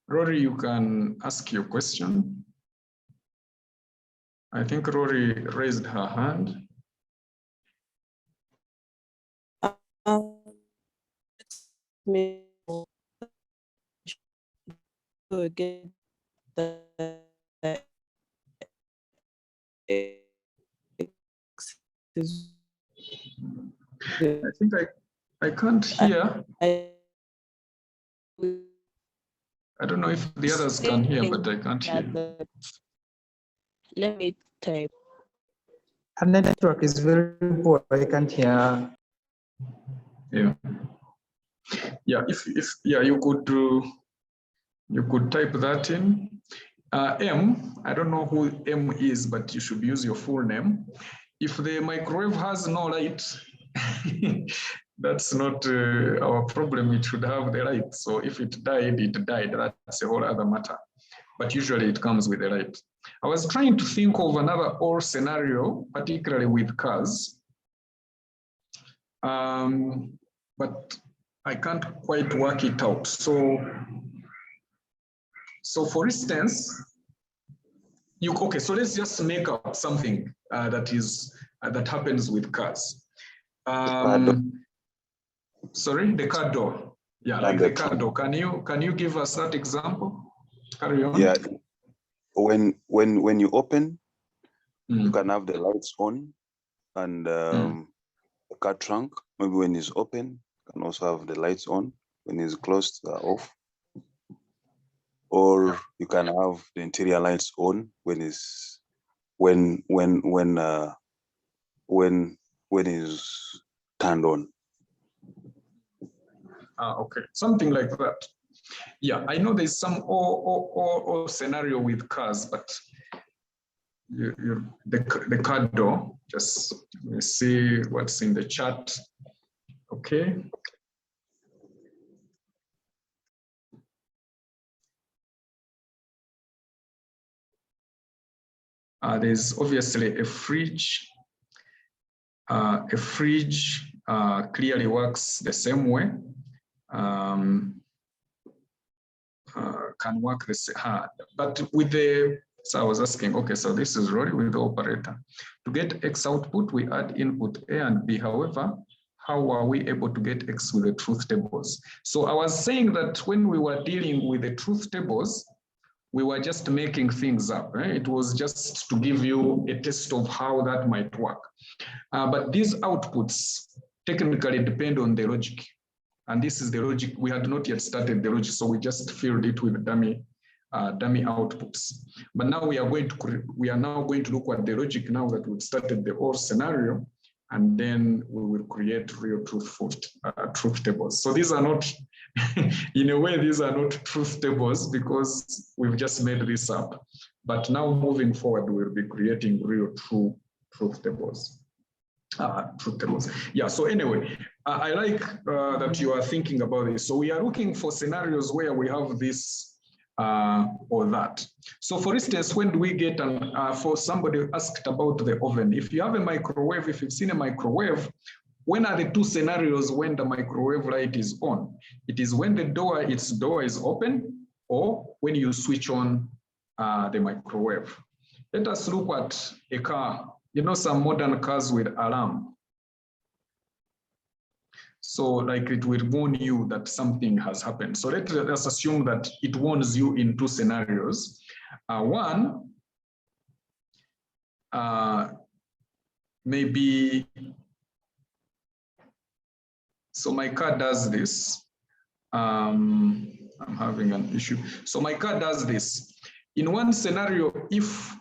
Rory, you can ask your question. I think Rory raised her hand. Again, I think I can't hear. I don't know if the others can hear, but I can't hear. Let me type. Her network is very poor. I can't hear. Yeah. Yeah. If you could type that in. M. I don't know who M is, but you should use your full name. If the microwave has no light, that's not our problem. It should have the light. So if it died, it died. That's a whole other matter. But usually it comes with the light. I was trying to think of another OR scenario, particularly with cars. But I can't quite work it out. So for instance, okay, so let's just make up something that happens with cars. Sorry, the car door. Yeah, like the car door. Can you give us that example? Carry on. Yeah, when you open, you can have the lights on, and the car trunk. Maybe when it's open, you can also have the lights on. When it's closed, off. Or you can have the interior lights on when it's when it's turned on. Okay, something like that. Yeah, I know there's some or scenario with cars, but the car door. Just let me see what's in the chat. Okay. There's obviously a fridge. A fridge clearly works the same way. Can work the same, but with the, so I was asking, okay, so this is Rory with the operator. To get X output, we add input A and B. However, how are we able to get X with the truth tables? So I was saying that when we were dealing with the truth tables, we were just making things up. It was just to give you a taste of how that might work. But these outputs technically depend on the logic. And this is the logic. We had not yet started the logic, so we just filled it with dummy outputs. But now we are now going to look at the logic now that we've started the whole scenario, and then we will create real truth tables. So these are not, in a way, these are not truth tables because we've just made this up. But now moving forward, we'll be creating real truth tables. Yeah, so anyway, I like that you are thinking about this. So we are looking for scenarios where we have this or that. So for instance, when do we get for somebody asked about the oven, if you have a microwave, if you've seen a microwave, when are the two scenarios when the microwave light is on? It is when its door is open, or when you switch on the microwave. Let us look at a car. You know, some modern cars with alarm. So like it will warn you that something has happened. So let us assume that it warns you in two scenarios. One, maybe, so my car does this. I'm having an issue. So my car does this. In one scenario, if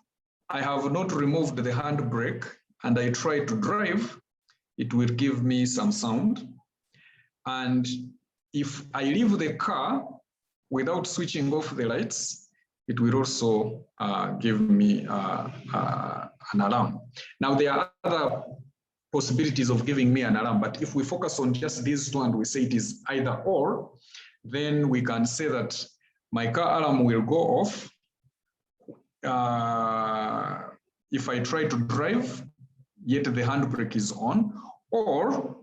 I have not removed the handbrake and I try to drive, it will give me some sound. And if I leave the car without switching off the lights, it will also give me an alarm. Now, there are other possibilities of giving me an alarm, but if we focus on just these two and we say it is either or, then we can say that my car alarm will go off if I try to drive, yet the handbrake is on, or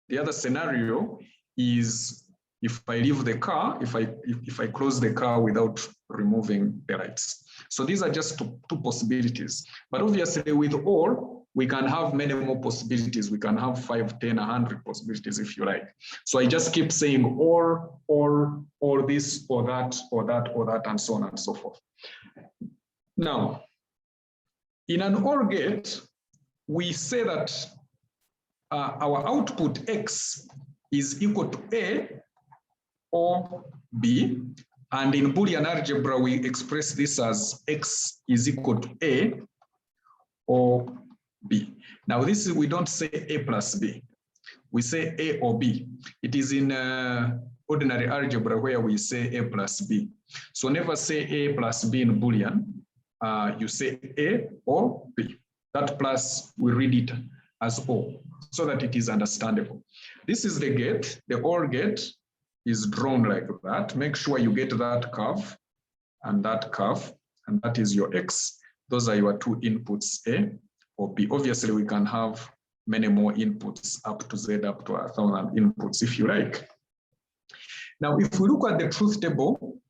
the other scenario is if I leave the car, if I close the car without removing the lights. So these are just two possibilities. But obviously with or, we can have many more possibilities. We can have 5, 10, 100 possibilities if you like. So I just keep saying or this, or that, or that, or that, and so on and so forth. Now, in an OR gate, we say that our output X is equal to A or B. And in Boolean algebra, we express this as X is equal to A or B. Now, this is, we don't say A plus B. We say A or B. It is in ordinary algebra where we say A plus B. So never say A plus B in Boolean. You say A or B. That plus, we read it as O so that it is understandable. This is the gate. The OR gate is drawn like that. Make sure you get that curve, and that is your X. Those are your two inputs, A or B. Obviously, we can have many more inputs up to Z, up to 1,000 inputs if you like. Now, if we look at the truth table,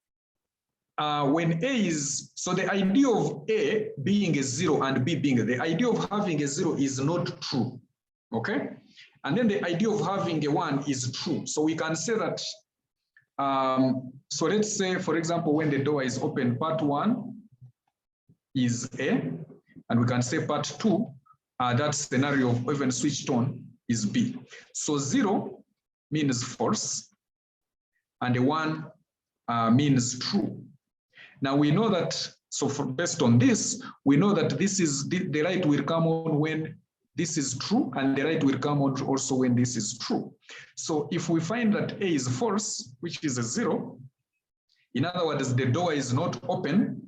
when A is, so the idea of A being a 0 and B being, the idea of having a 0 is not true, okay? And then the idea of having a 1 is true. So we can say that, so let's say, for example, when the door is open, part 1 is A, and we can say part 2, that scenario of even switched on is B. So 0 means false, and the 1 means true. Now we know that, so based on this, we know that this is the light will come on when this is true, and the light will come on also when this is true. So if we find that A is false, which is a 0, in other words, the door is not open,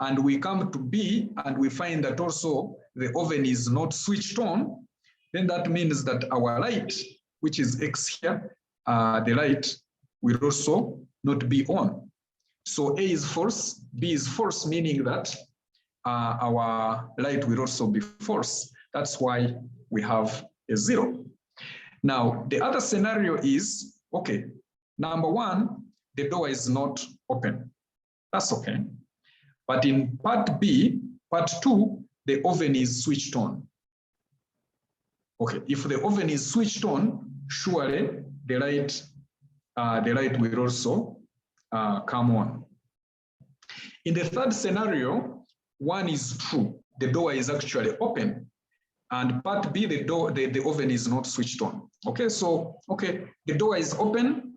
and we come to B and we find that also the oven is not switched on, then that means that our light, which is X here, the light will also not be on. So A is false, B is false, meaning that our light will also be false. That's why we have a 0. Now, the other scenario is, okay, number 1, the door is not open. That's okay. But in part B, part 2, the oven is switched on. Okay, if the oven is switched on, surely the light will also come on. In the third scenario, 1 is true. The door is actually open. And part B, the oven is not switched on. Okay, so, the door is open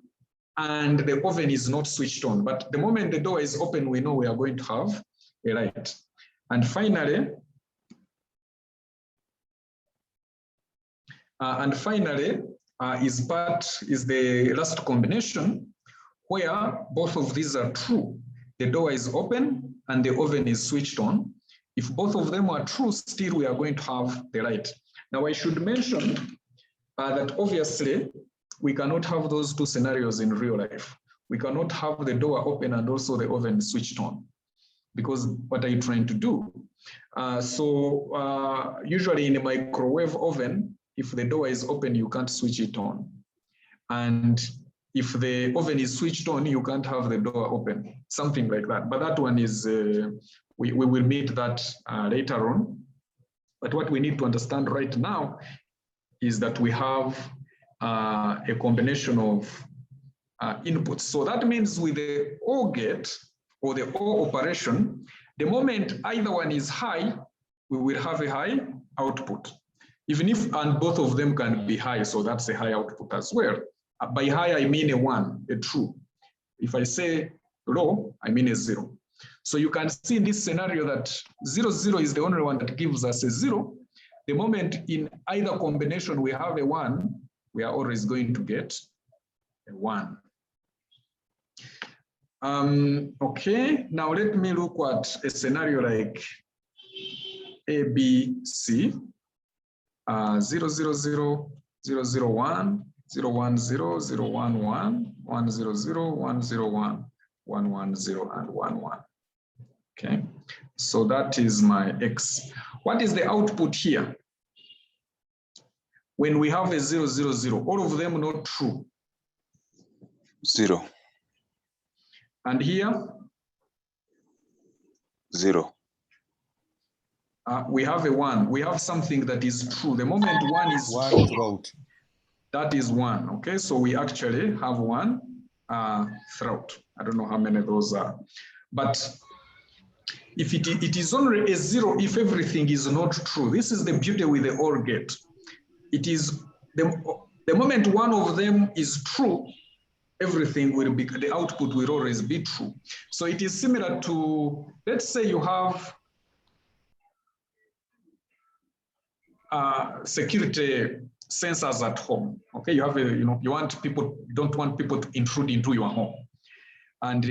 and the oven is not switched on. But the moment the door is open, we know we are going to have a light. And finally, is the last combination where both of these are true. The door is open and the oven is switched on. If both of them are true, still we are going to have the light. Now I should mention that obviously we cannot have those two scenarios in real life. We cannot have the door open and also the oven switched on, because what are you trying to do? Usually in a microwave oven, if the door is open, you can't switch it on. And if the oven is switched on, you can't have the door open, something like that. But that one is, we will meet that later on. But what we need to understand right now is that we have a combination of inputs. So that means with the OR gate or the OR operation, the moment either one is high, we will have a high output. Even if, and both of them can be high, so that's a high output as well. By high, I mean a 1, a true. If I say low, I mean a 0. So you can see in this scenario that 0, 0 is the only one that gives us a 0. The moment in either combination we have a 1, we are always going to get a 1. Okay, now let me look at a scenario like A, B, C. 0, 0, 0, 0, 0, 1, 0, 1, 0, 0, 1, 1, 1, 0, 0, 1, 0, 1, 1, 1, 0, and 1, 1. Okay, so that is my X. What is the output here? When we have a 0, 0, 0, all of them not true. 0. And here? 0. We have a 1. We have something that is true. The moment 1 is One throughout. That is 1. Okay, so we actually have 1 throughout. I don't know how many of those are. But if it is only a 0 if everything is not true. This is the beauty with the OR gate. It is the moment one of them is true, everything will be, the output will always be true. So it is similar to, let's say you have security sensors at home. Okay, you have a, you want people, you don't want people to intrude into your home. And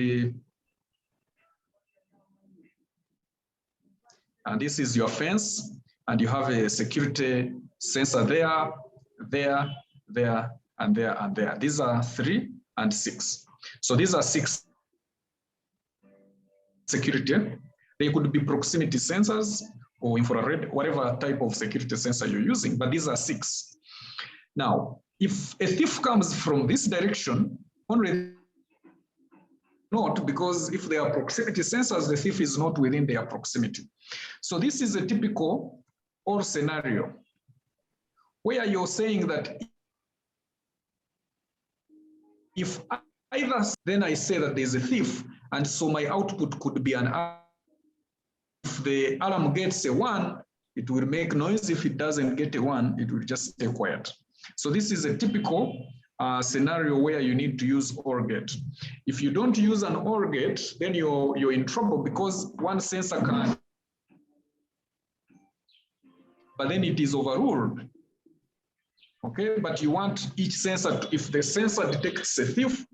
this is your fence, and you have a security sensor there, there, there, and there, and there. These are 3 and 6. So these are 6 security. They could be proximity sensors or infrared, whatever type of security sensor you're using, but these are 6. Now, if a thief comes from this direction, only not, because if they are proximity sensors, the thief is not within their proximity. So this is a typical OR scenario where you're saying that if either, then I say that there's a thief, and so my output could be an alarm. If the alarm gets a 1, it will make noise. If it doesn't get a 1, it will just stay quiet. So this is a typical scenario where you need to use OR gate. If you don't use an OR gate, then you're in trouble, because one sensor can, but then it is overruled. Okay, but you want each sensor, if the sensor detects a thief,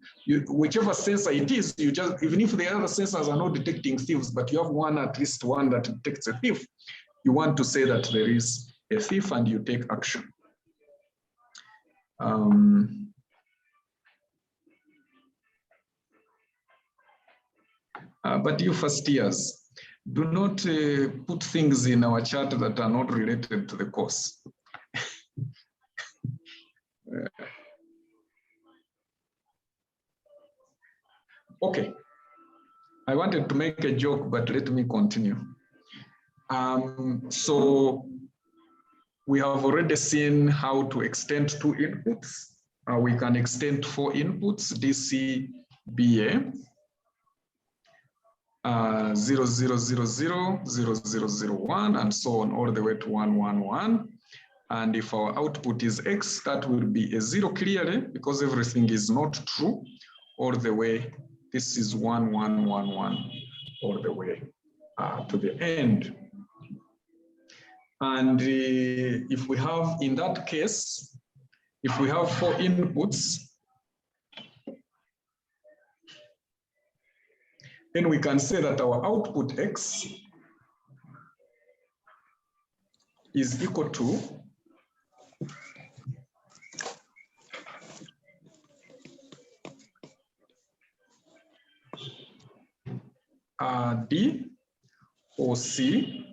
whichever sensor it is, you just, even if the other sensors are not detecting thieves, but you have one, at least one that detects a thief, you want to say that there is a thief and you take action. But you first years, do not put things in our chat that are not related to the course. Okay, I wanted to make a joke, but let me continue. So we have already seen how to extend 2 inputs. We can extend 4 inputs, DC, BA. 00000001 and so on all the way to 111. And if our output is X, that will be a 0 clearly because everything is not true all the way. This is 1111 all the way to the end. And if we have, in that case, if we have 4 inputs, then we can say that our output X is equal to D or C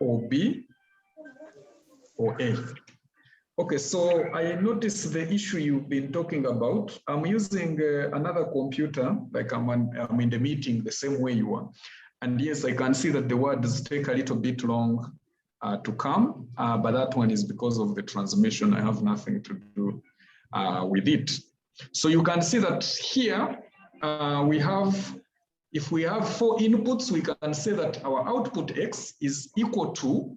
or B or A. Okay, so I noticed the issue you've been talking about. I'm using another computer, like I'm in the meeting the same way you are. And yes, I can see that the words take a little bit long to come, but that one is because of the transmission. I have nothing to do with it. So you can see that here we have, if we have 4 inputs, we can say that our output X is equal to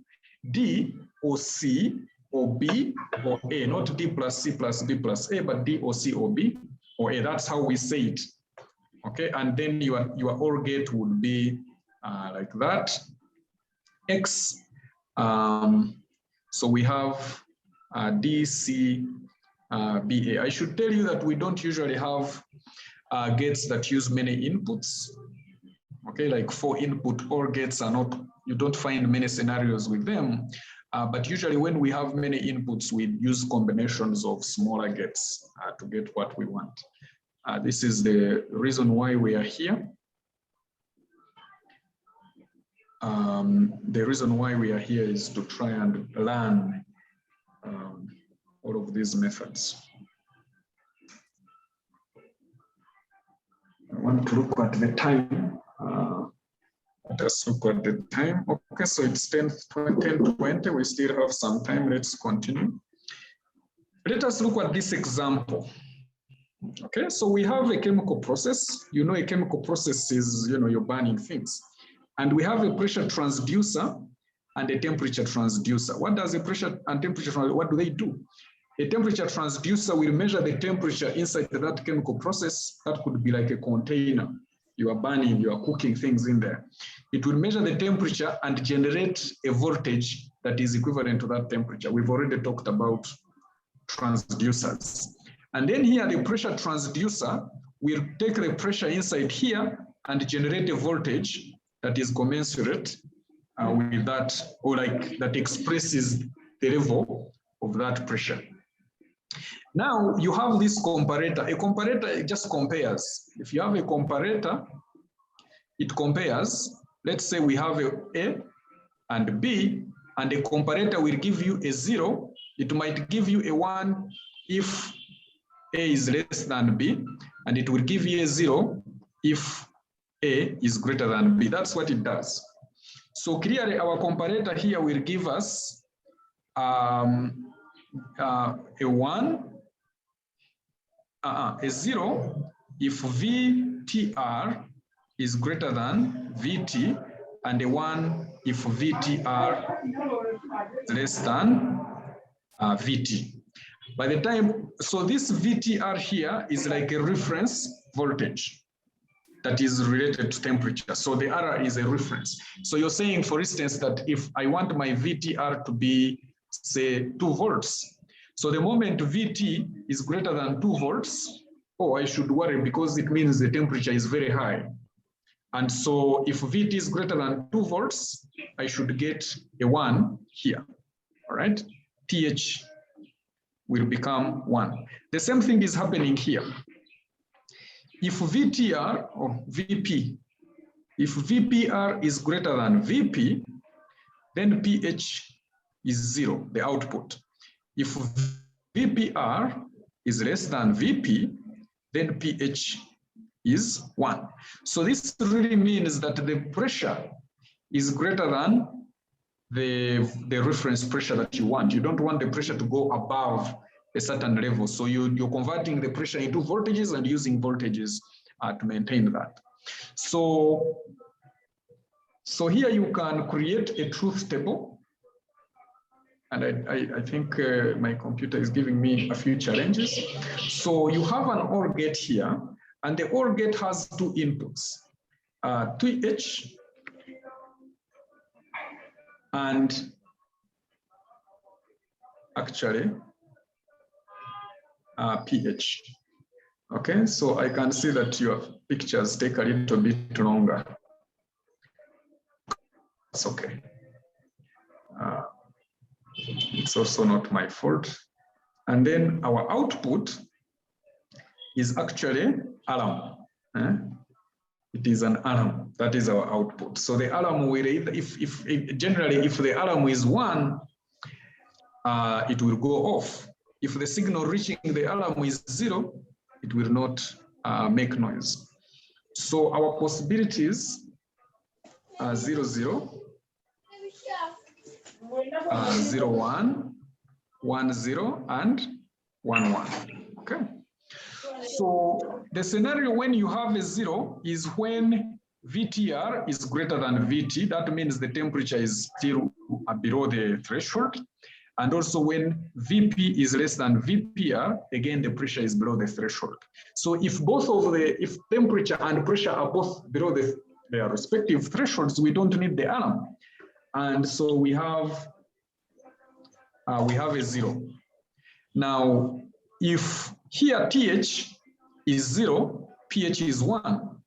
D or C or B or A, not D plus C plus B plus A, but D or C or B or A. That's how we say it. Okay, and then your OR gate would be like that. X. So we have D, C, B, A. I should tell you that we don't usually have gates that use many inputs. Okay, like 4 input OR gates are not, you don't find many scenarios with them. But usually when we have many inputs, we use combinations of smaller gates to get what we want. This is the reason why we are here. The reason why we are here is to try and learn all of these methods. I want to look at the time. Let us look at the time. Okay, so it's 10:20. We still have some time. Let's continue. Let us look at this example. Okay, so we have a chemical process. You know, a chemical process is, you know, you're burning things. And we have a pressure transducer and a temperature transducer. What does a pressure and temperature, what do they do? A temperature transducer will measure the temperature inside that chemical process. That could be like a container. You are burning, you are cooking things in there. It will measure the temperature and generate a voltage that is equivalent to that temperature. We've already talked about transducers. And then here, the pressure transducer will take the pressure inside here and generate a voltage that is commensurate with that, or like that expresses the level of that pressure. Now you have this comparator. A comparator just compares. If you have a comparator, it compares. Let's say we have A and B, and a comparator will give you a 0. It might give you a 1 if A is less than B, and it will give you a 0 if A is greater than B. That's what it does. So clearly our comparator here will give us a 0 if VTR is greater than VT, and a 1 if VTR is less than VT. By the time, so this VTR here is like a reference voltage that is related to temperature. So the R is a reference. So you're saying, for instance, that if I want my VTR to be, say, 2 volts, so the moment VT is greater than 2 volts, oh, I should worry because it means the temperature is very high. And so if VT is greater than 2 volts, I should get a 1 here, all right? TH will become 1. The same thing is happening here. If VTR or VP, if VPR is greater than VP, then pH is 0, the output. If VPR is less than VP, then pH is 1. So this really means that the pressure is greater than the reference pressure that you want. You don't want the pressure to go above a certain level. So you're converting the pressure into voltages and using voltages to maintain that. So here you can create a truth table. And I think my computer is giving me a few challenges. So you have an OR gate here, and the OR gate has two inputs, TH and actually PH. Okay, so I can see that your pictures take a little bit longer. It's okay. It's also not my fault. And then our output is actually alarm. It is an alarm. That is our output. So the alarm will either, generally if the alarm is 1, it will go off. If the signal reaching the alarm is 0, it will not make noise. So our possibilities are 0, 0, 0, 1, 1, 0, and 1, 1. Okay. So the scenario when you have a 0 is when VTR is greater than VT. That means the temperature is still below the threshold. And also when VP is less than VPR, again, the pressure is below the threshold. So if if temperature and pressure are both below their respective thresholds, we don't need the alarm. And so we have a 0. Now, if here TH is 0, pH is 1.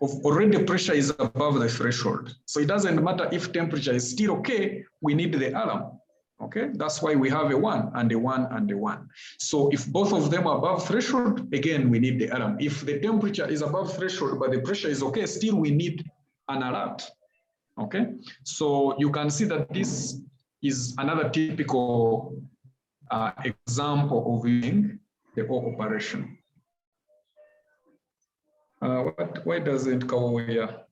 Already pressure is above the threshold. So it doesn't matter if temperature is still okay, we need the alarm. Okay, that's why we have a 1 and a 1 and a 1. So if both of them are above threshold, again, we need the alarm. If the temperature is above threshold, but the pressure is okay, still we need an alert. Okay, so you can see that this is another typical example of using the OR operation. Why doesn't Kawaya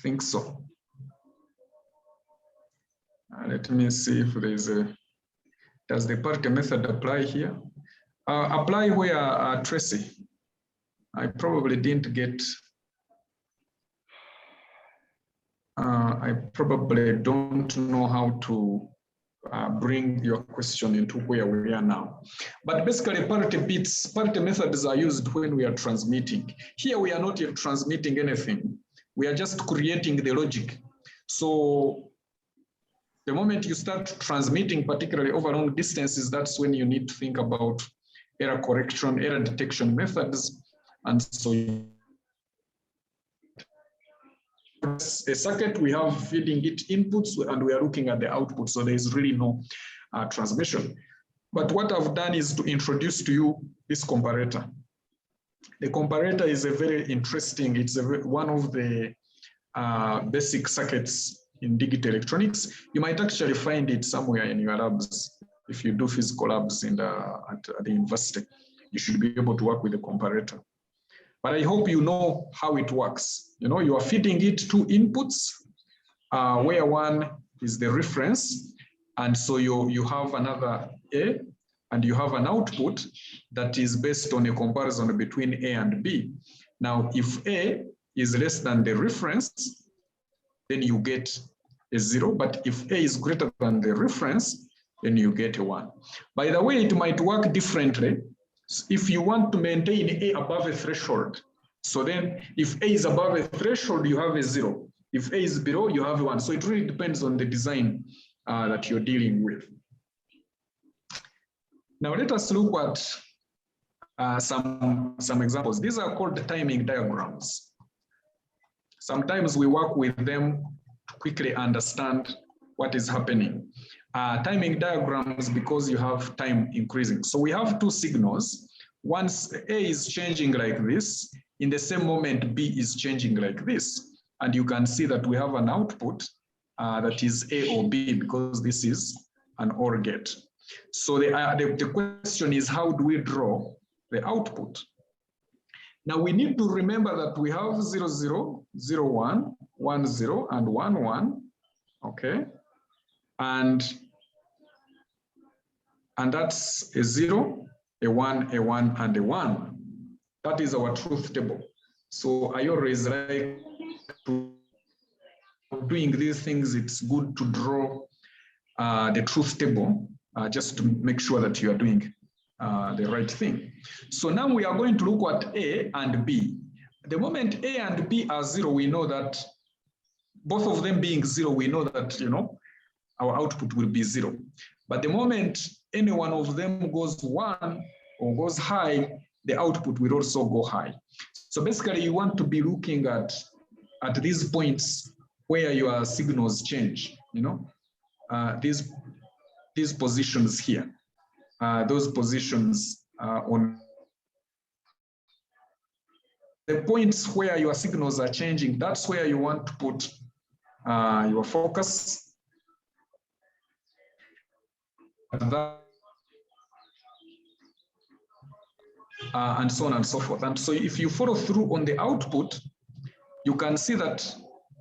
think so? Let me see if there is does the parity method apply here? Apply where, Tracy? I probably didn't get, I probably don't know how to bring your question into where we are now. But basically parity methods are used when we are transmitting. Here we are not yet transmitting anything. We are just creating the logic. So the moment you start transmitting, particularly over long distances, that's when you need to think about error correction, error detection methods. And so a circuit, we have feeding it inputs and we are looking at the output. So there is really no transmission. But what I've done is to introduce to you this comparator. The comparator is a very interesting, it's one of the basic circuits in digital electronics. You might actually find it somewhere in your labs. If you do physical labs at the university, you should be able to work with the comparator. But I hope you know how it works. You know, you are feeding it two inputs, where one is the reference. And so you have another A, and you have an output that is based on a comparison between A and B. Now, if A is less than the reference, then you get a 0. But if A is greater than the reference, then you get a 1. By the way, it might work differently. If you want to maintain A above a threshold, so then if A is above a threshold, you have a 0. If A is below, you have a 1. So it really depends on the design that you're dealing with. Now let us look at some examples. These are called timing diagrams. Sometimes we work with them to quickly understand what is happening. Timing diagrams, because you have time increasing. So we have two signals. Once A is changing like this, in the same moment B is changing like this. And you can see that we have an output that is A or B, because this is an OR gate. So the question is, how do we draw the output? Now we need to remember that we have 0, 0, 0, 1, 1, 0, and 1, 1, okay? And that's a 0, a 1, a 1, and a 1. That is our truth table. So I always like to doing these things. It's good to draw the truth table just to make sure that you are doing the right thing. So now we are going to look at A and B. The moment A and B are 0, we know that both of them being 0, we know that, you know, our output will be 0. But the moment any one of them goes 1 or goes high, the output will also go high. So basically, you want to be looking at these points where your signals change, you know, these positions here, those positions on the points where your signals are changing. That's where you want to put your focus. And so on and so forth. And so if you follow through on the output, you can see that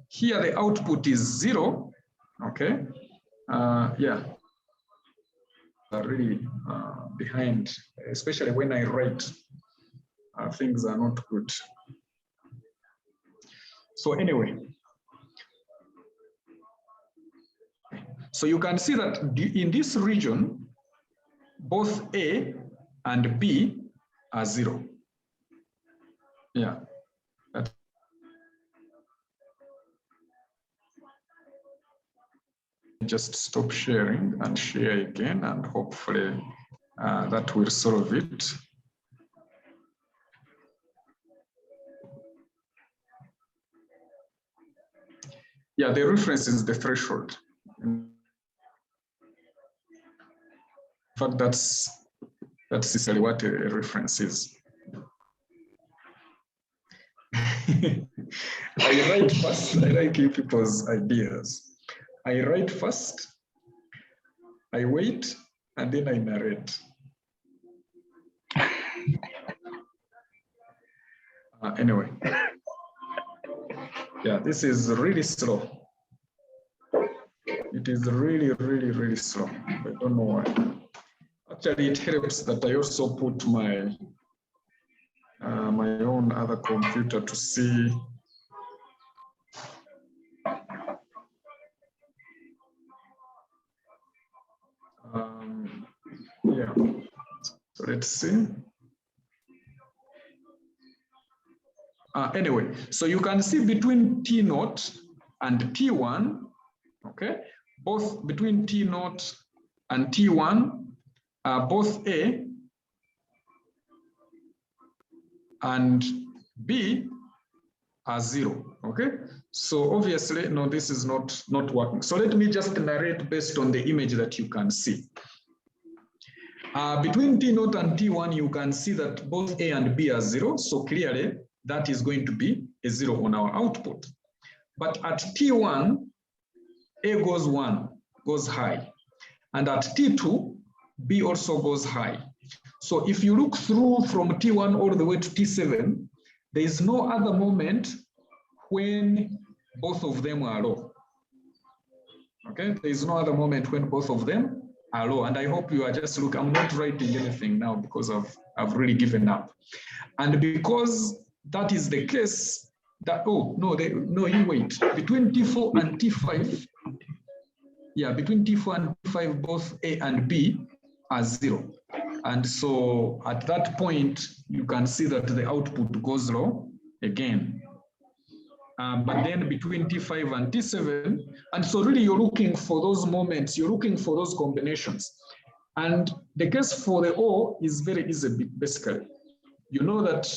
here the output is 0, okay? Yeah, really behind, especially when I write, things are not good. So anyway, so you can see that in this region, both A and B are 0. Yeah. Just stop sharing and share again, and hopefully that will solve it. Yeah, the reference is the threshold. In fact, that's essentially what a reference is. I write first. I like you people's ideas. I write first, I wait, and then I narrate. Anyway, yeah, this is really slow. It is really, really, really slow. I don't know why. Actually, it helps that I also put my my own other computer to see. Yeah, so let's see. Anyway, so you can see between T0 and T1, okay, both between T0 and T1, both A and B are 0, okay? So obviously, no, this is not working. So let me just narrate based on the image that you can see. Between T0 and T1, you can see that both A and B are 0. So clearly, that is going to be a 0 on our output. But at T1, A goes 1, goes high. And at T2, B also goes high. So if you look through from T1 all the way to T7, there is no other moment when both of them are low. Okay, there is no other moment when both of them are low. And I hope you are just looking, I'm not writing anything now because I've really given up. And because that is the case, that, oh, no, you wait. Between T4 and T5, yeah, between T4 and T5, both A and B are 0. And so at that point, you can see that the output goes low again. But then between T5 and T7, and so really you're looking for those moments, you're looking for those combinations. And the case for the O is very easy, basically. You know that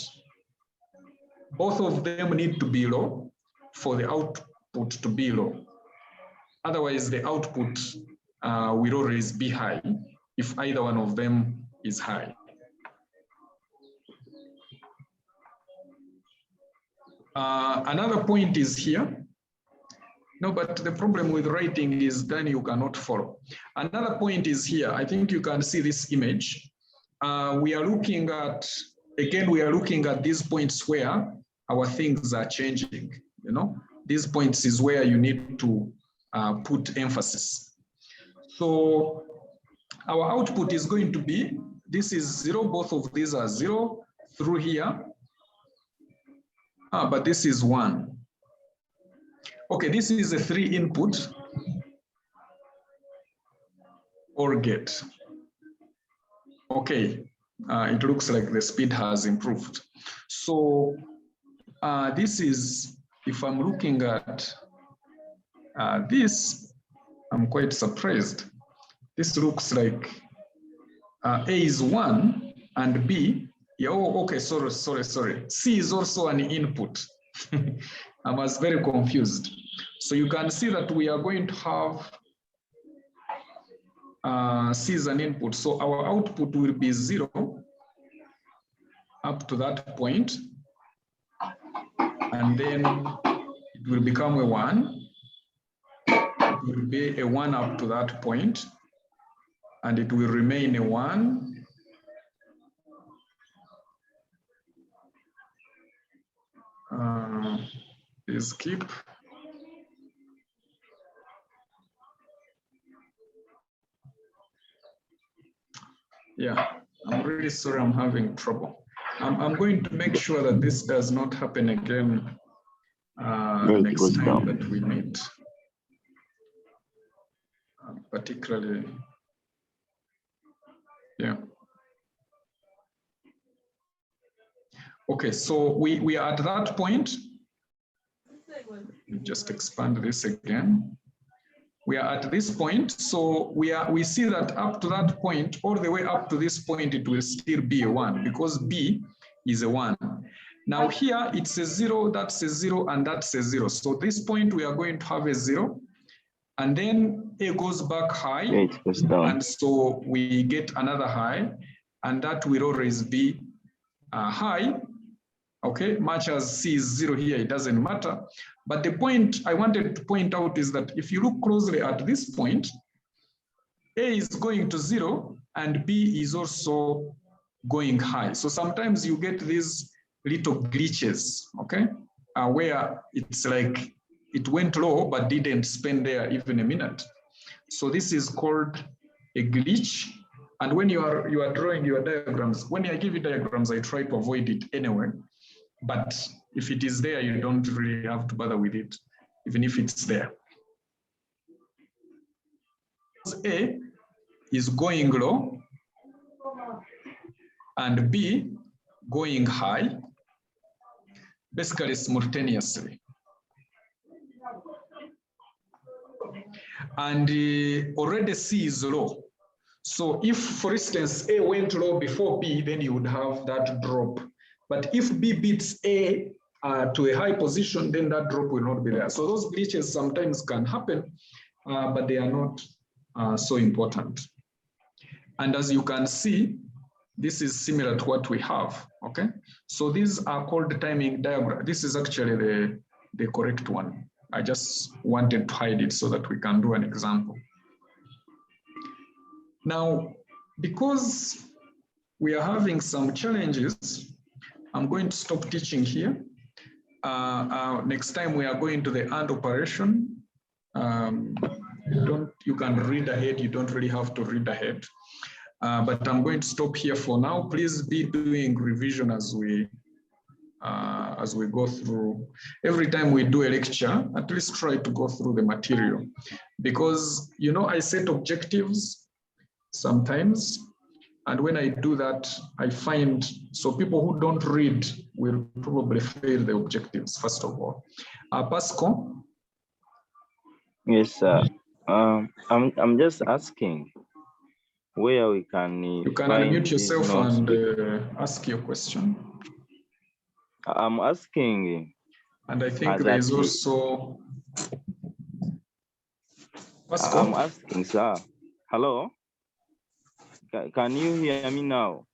both of them need to be low for the output to be low. Otherwise, the output will always be high if either one of them is high. Another point is here. No, but the problem with writing is then you cannot follow. Another point is here. I think you can see this image. We are looking at, again, we are looking at these points where our things are changing. You know, these points is where you need to put emphasis. So our output is going to be, this is 0, both of these are 0 through here. But this is 1. Okay, this is a 3 input OR gate. Okay, it looks like the speed has improved. So this is, if I'm looking at this, I'm quite surprised. This looks like A is 1 and B, yeah, oh, okay, sorry. C is also an input. I was very confused. So you can see that we are going to have C is an input. So our output will be 0 up to that point. And then it will become a 1. It will be a 1 up to that point. And it will remain a 1. Please keep. Yeah, I'm really sorry I'm having trouble. I'm going to make sure that this does not happen again next time that we meet. Particularly, yeah. Okay, so we are at that point. Just expand this again. We are at this point, so we see that up to that point, all the way up to this point, it will still be a 1 because B is a 1. Now here it's a 0, that's a 0, and that's a 0. So this point we are going to have a 0, and then A goes back high, and so we get another high, and that will always be high. Okay, much as C is 0 here, it doesn't matter. But the point I wanted to point out is that if you look closely at this point, A is going to 0 and B is also going high. So sometimes you get these little glitches, okay, where it's like it went low but didn't spend there even a minute. So this is called a glitch. And when you are drawing your diagrams, when I give you diagrams, I try to avoid it anyway. But if it is there, you don't really have to bother with it, even if it's there. A is going low and B going high, basically simultaneously. And already C is low. So if, for instance, A went low before B, then you would have that drop. But if B beats A to a high position, then that drop will not be there. So those glitches sometimes can happen, but they are not so important. And as you can see, this is similar to what we have, okay? So these are called timing diagram. This is actually the correct one. I just wanted to hide it so that we can do an example. Now, because we are having some challenges, I'm going to stop teaching here. Next time we are going to the AND operation. You can read ahead, you don't really have to read ahead. But I'm going to stop here for now. Please be doing revision as we go through. Every time we do a lecture, at least try to go through the material. Because, you know, I set objectives sometimes. And when I do that, I find, so people who don't read will probably fail the objectives, first of all. Pascal? Yes, sir. I'm just asking where we can You can unmute yourself and ask your question. I'm asking. And I think there is also Pascal? I'm asking, sir. Hello? Can you hear me now?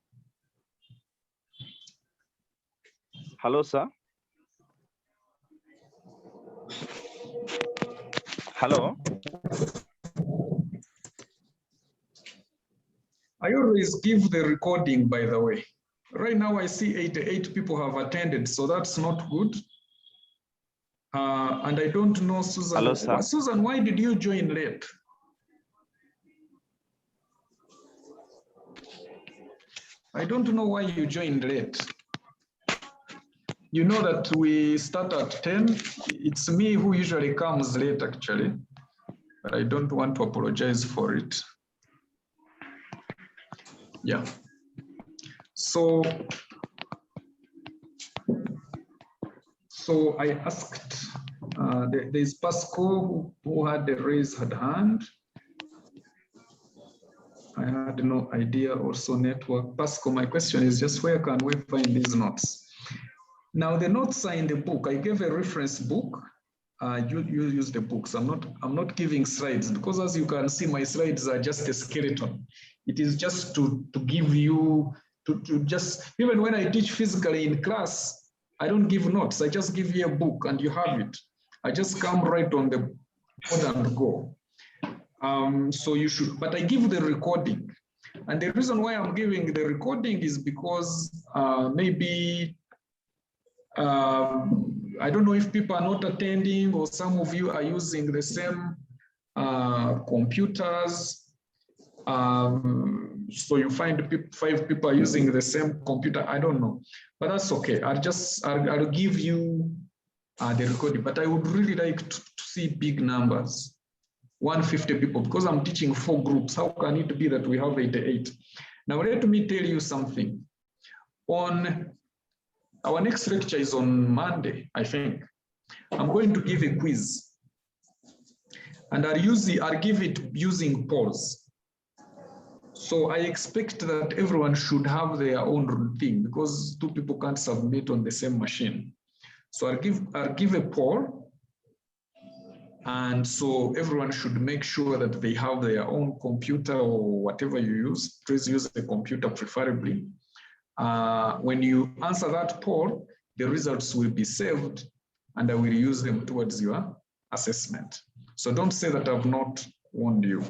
Hello, sir? Hello? I always give the recording, by the way. Right now I see 88 people have attended, so that's not good. And I don't know, Susan. Hello, sir. Susan, why did you join late? I don't know why you joined late. you know that we start at 10. It's me who usually comes late, actually, but I don't want to apologize for it. Yeah. So I asked, there's Pascal who had a raised hand. I had no idea, also network. Pascal, my question is just where can we find these notes? Now the notes are in the book. I gave a reference book. You use the books. I'm not giving slides because as you can see, my slides are just a skeleton. It is just to give you, to just, even when I teach physically in class, I don't give notes. I just give you a book and you have it. I just come right on the board and go. So you should, but I give the recording. And the reason why I'm giving the recording is because maybe, I don't know if people are not attending or some of you are using the same computers. So you find 5 people are using the same computer. I don't know, but that's okay. I'll give you the recording, but I would really like to see big numbers, 150 people, because I'm teaching 4 groups. How can it be that we have 88? Now let me tell you something. On our next lecture is on Monday, I think. I'm going to give a quiz, and I'll give it using polls. So I expect that everyone should have their own thing because 2 people can't submit on the same machine. So I'll give a poll, and so everyone should make sure that they have their own computer or whatever you use. Please use a computer preferably. When you answer that poll, the results will be saved and I will use them towards your assessment. So don't say that I've not warned you.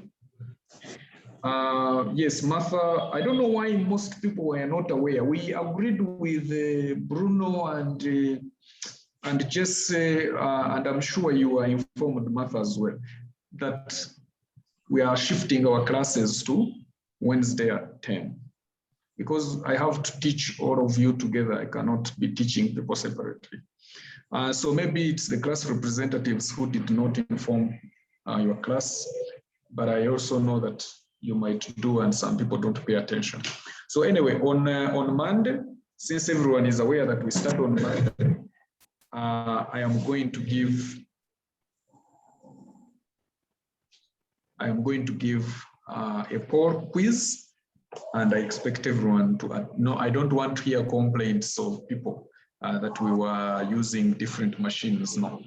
Yes, Martha, I don't know why most people were not aware. We agreed with Bruno and Jesse, and I'm sure you are informed, Martha, as well, that we are shifting our classes to Wednesday at 10. Because I have to teach all of you together. I cannot be teaching people separately. So maybe it's the class representatives who did not inform your class, but I also know that you might do and some people don't pay attention. So anyway, on Monday, since everyone is aware that we start on Monday, I am going to give a poll quiz. And I expect everyone to, no, I don't want to hear complaints of people that we were using different machines, no.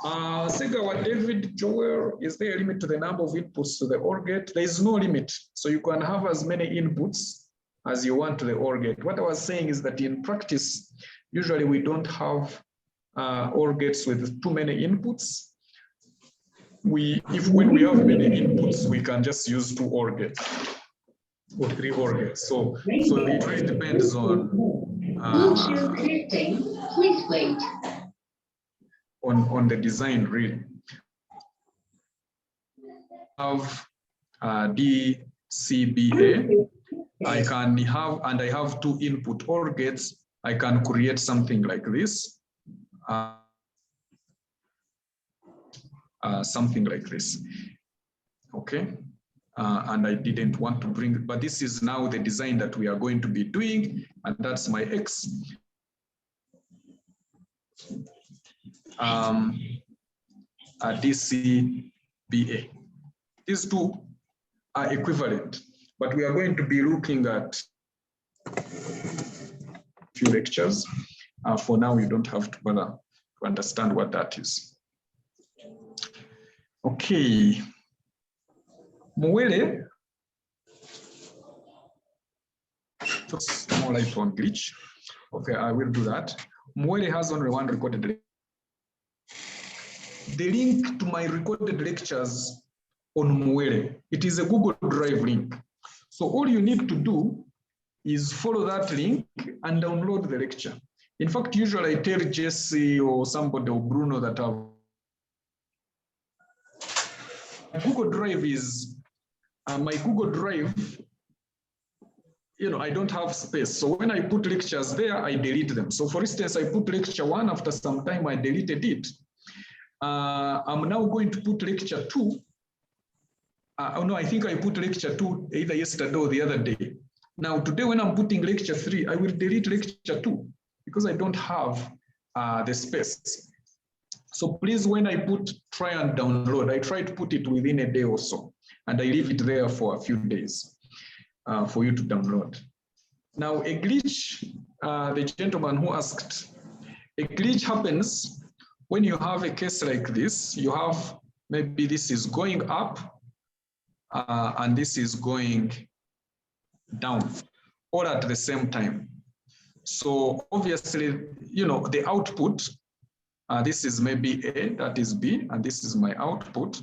Segawa David Joel, is there a limit to the number of inputs to the OR gate? There is no limit. So you can have as many inputs as you want to the OR gate. What I was saying is that in practice, usually we don't have OR gates with too many inputs. When we have many inputs, we can just use 2 OR gates. Or 3 OR gates. So it really depends on Please wait. On the design, really. Have DCBA. I can have, and I have 2 input OR gates. I can create something like this. Something like this. Okay. And I didn't want to bring it, but this is now the design that we are going to be doing, and that's my X. DCBA. These 2 are equivalent, but we are going to be looking at a few lectures. For now, you don't have to bother to understand what that is. Okay. Muele, puts more light on glitch. Okay, I will do that. Muele has only 1 recorded lecture. The link to my recorded lectures on Muele, it is a Google Drive link. So all you need to do is follow that link and download the lecture. In fact, usually I tell Jesse or somebody or Bruno that Google Drive is my Google Drive I don't have space. So when I put lectures there, I delete them. So for instance, I put lecture 1, after some time I deleted it. I'm now going to put lecture 2. No, I think I put lecture 2 either yesterday or the other day. Now today when I'm putting lecture 3, I will delete lecture 2 because I don't have the space. So please, when I try and download, I try to put it within a day or so, and I leave it there for a few days for you to download. Now a glitch, the gentleman who asked, a glitch happens when you have a case like this. You have, maybe this is going up and this is going down, all at the same time. So obviously, the output, this is maybe A, that is B, and this is my output.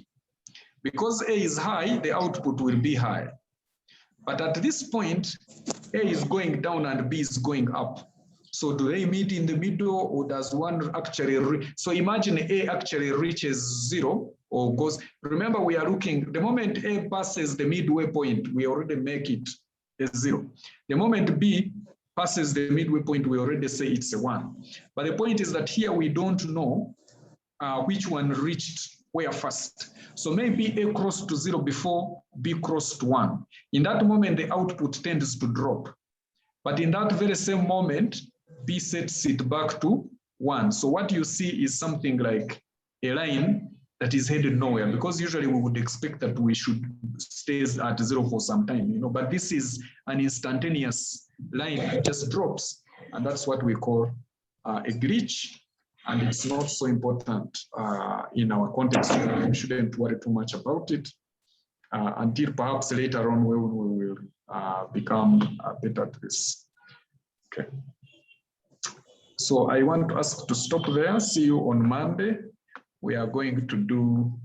Because A is high, the output will be high. But at this point, A is going down and B is going up. So do they meet in the middle, or does one actually, so imagine A actually reaches 0 or goes, remember we are looking, the moment A passes the midway point, we already make it a 0. The moment B passes the midway point, we already say it's a 1. But the point is that here we don't know which one reached where first. So maybe A crossed to 0 before B crossed 1. In that moment, the output tends to drop. But in that very same moment, B sets it back to 1. So what you see is something like a line that is headed nowhere, because usually we would expect that we should stay at 0 for some time, but this is an instantaneous line, it just drops. And that's what we call a glitch. And it's not so important in our context. We shouldn't worry too much about it until perhaps later on when we will become better at this. Okay. So I want to ask to stop there. See you on Monday. We are going to do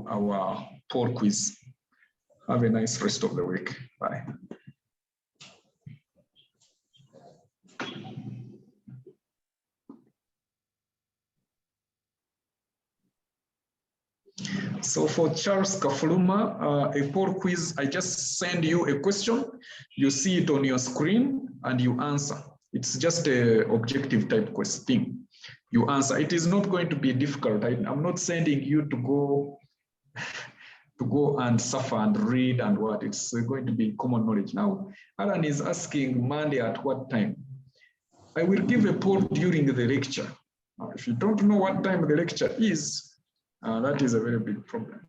our poll quiz. Have a nice rest of the week. Bye. So for Charles Kafuluma, a poll quiz, I just send you a question, you see it on your screen and you answer. It's just an objective type question. You answer. It is not going to be difficult. I'm not sending you to go and suffer and read and what. It's going to be common knowledge. Now, Alan is asking Monday at what time? I will give a poll during the lecture. If you don't know what time the lecture is, that is a very big problem.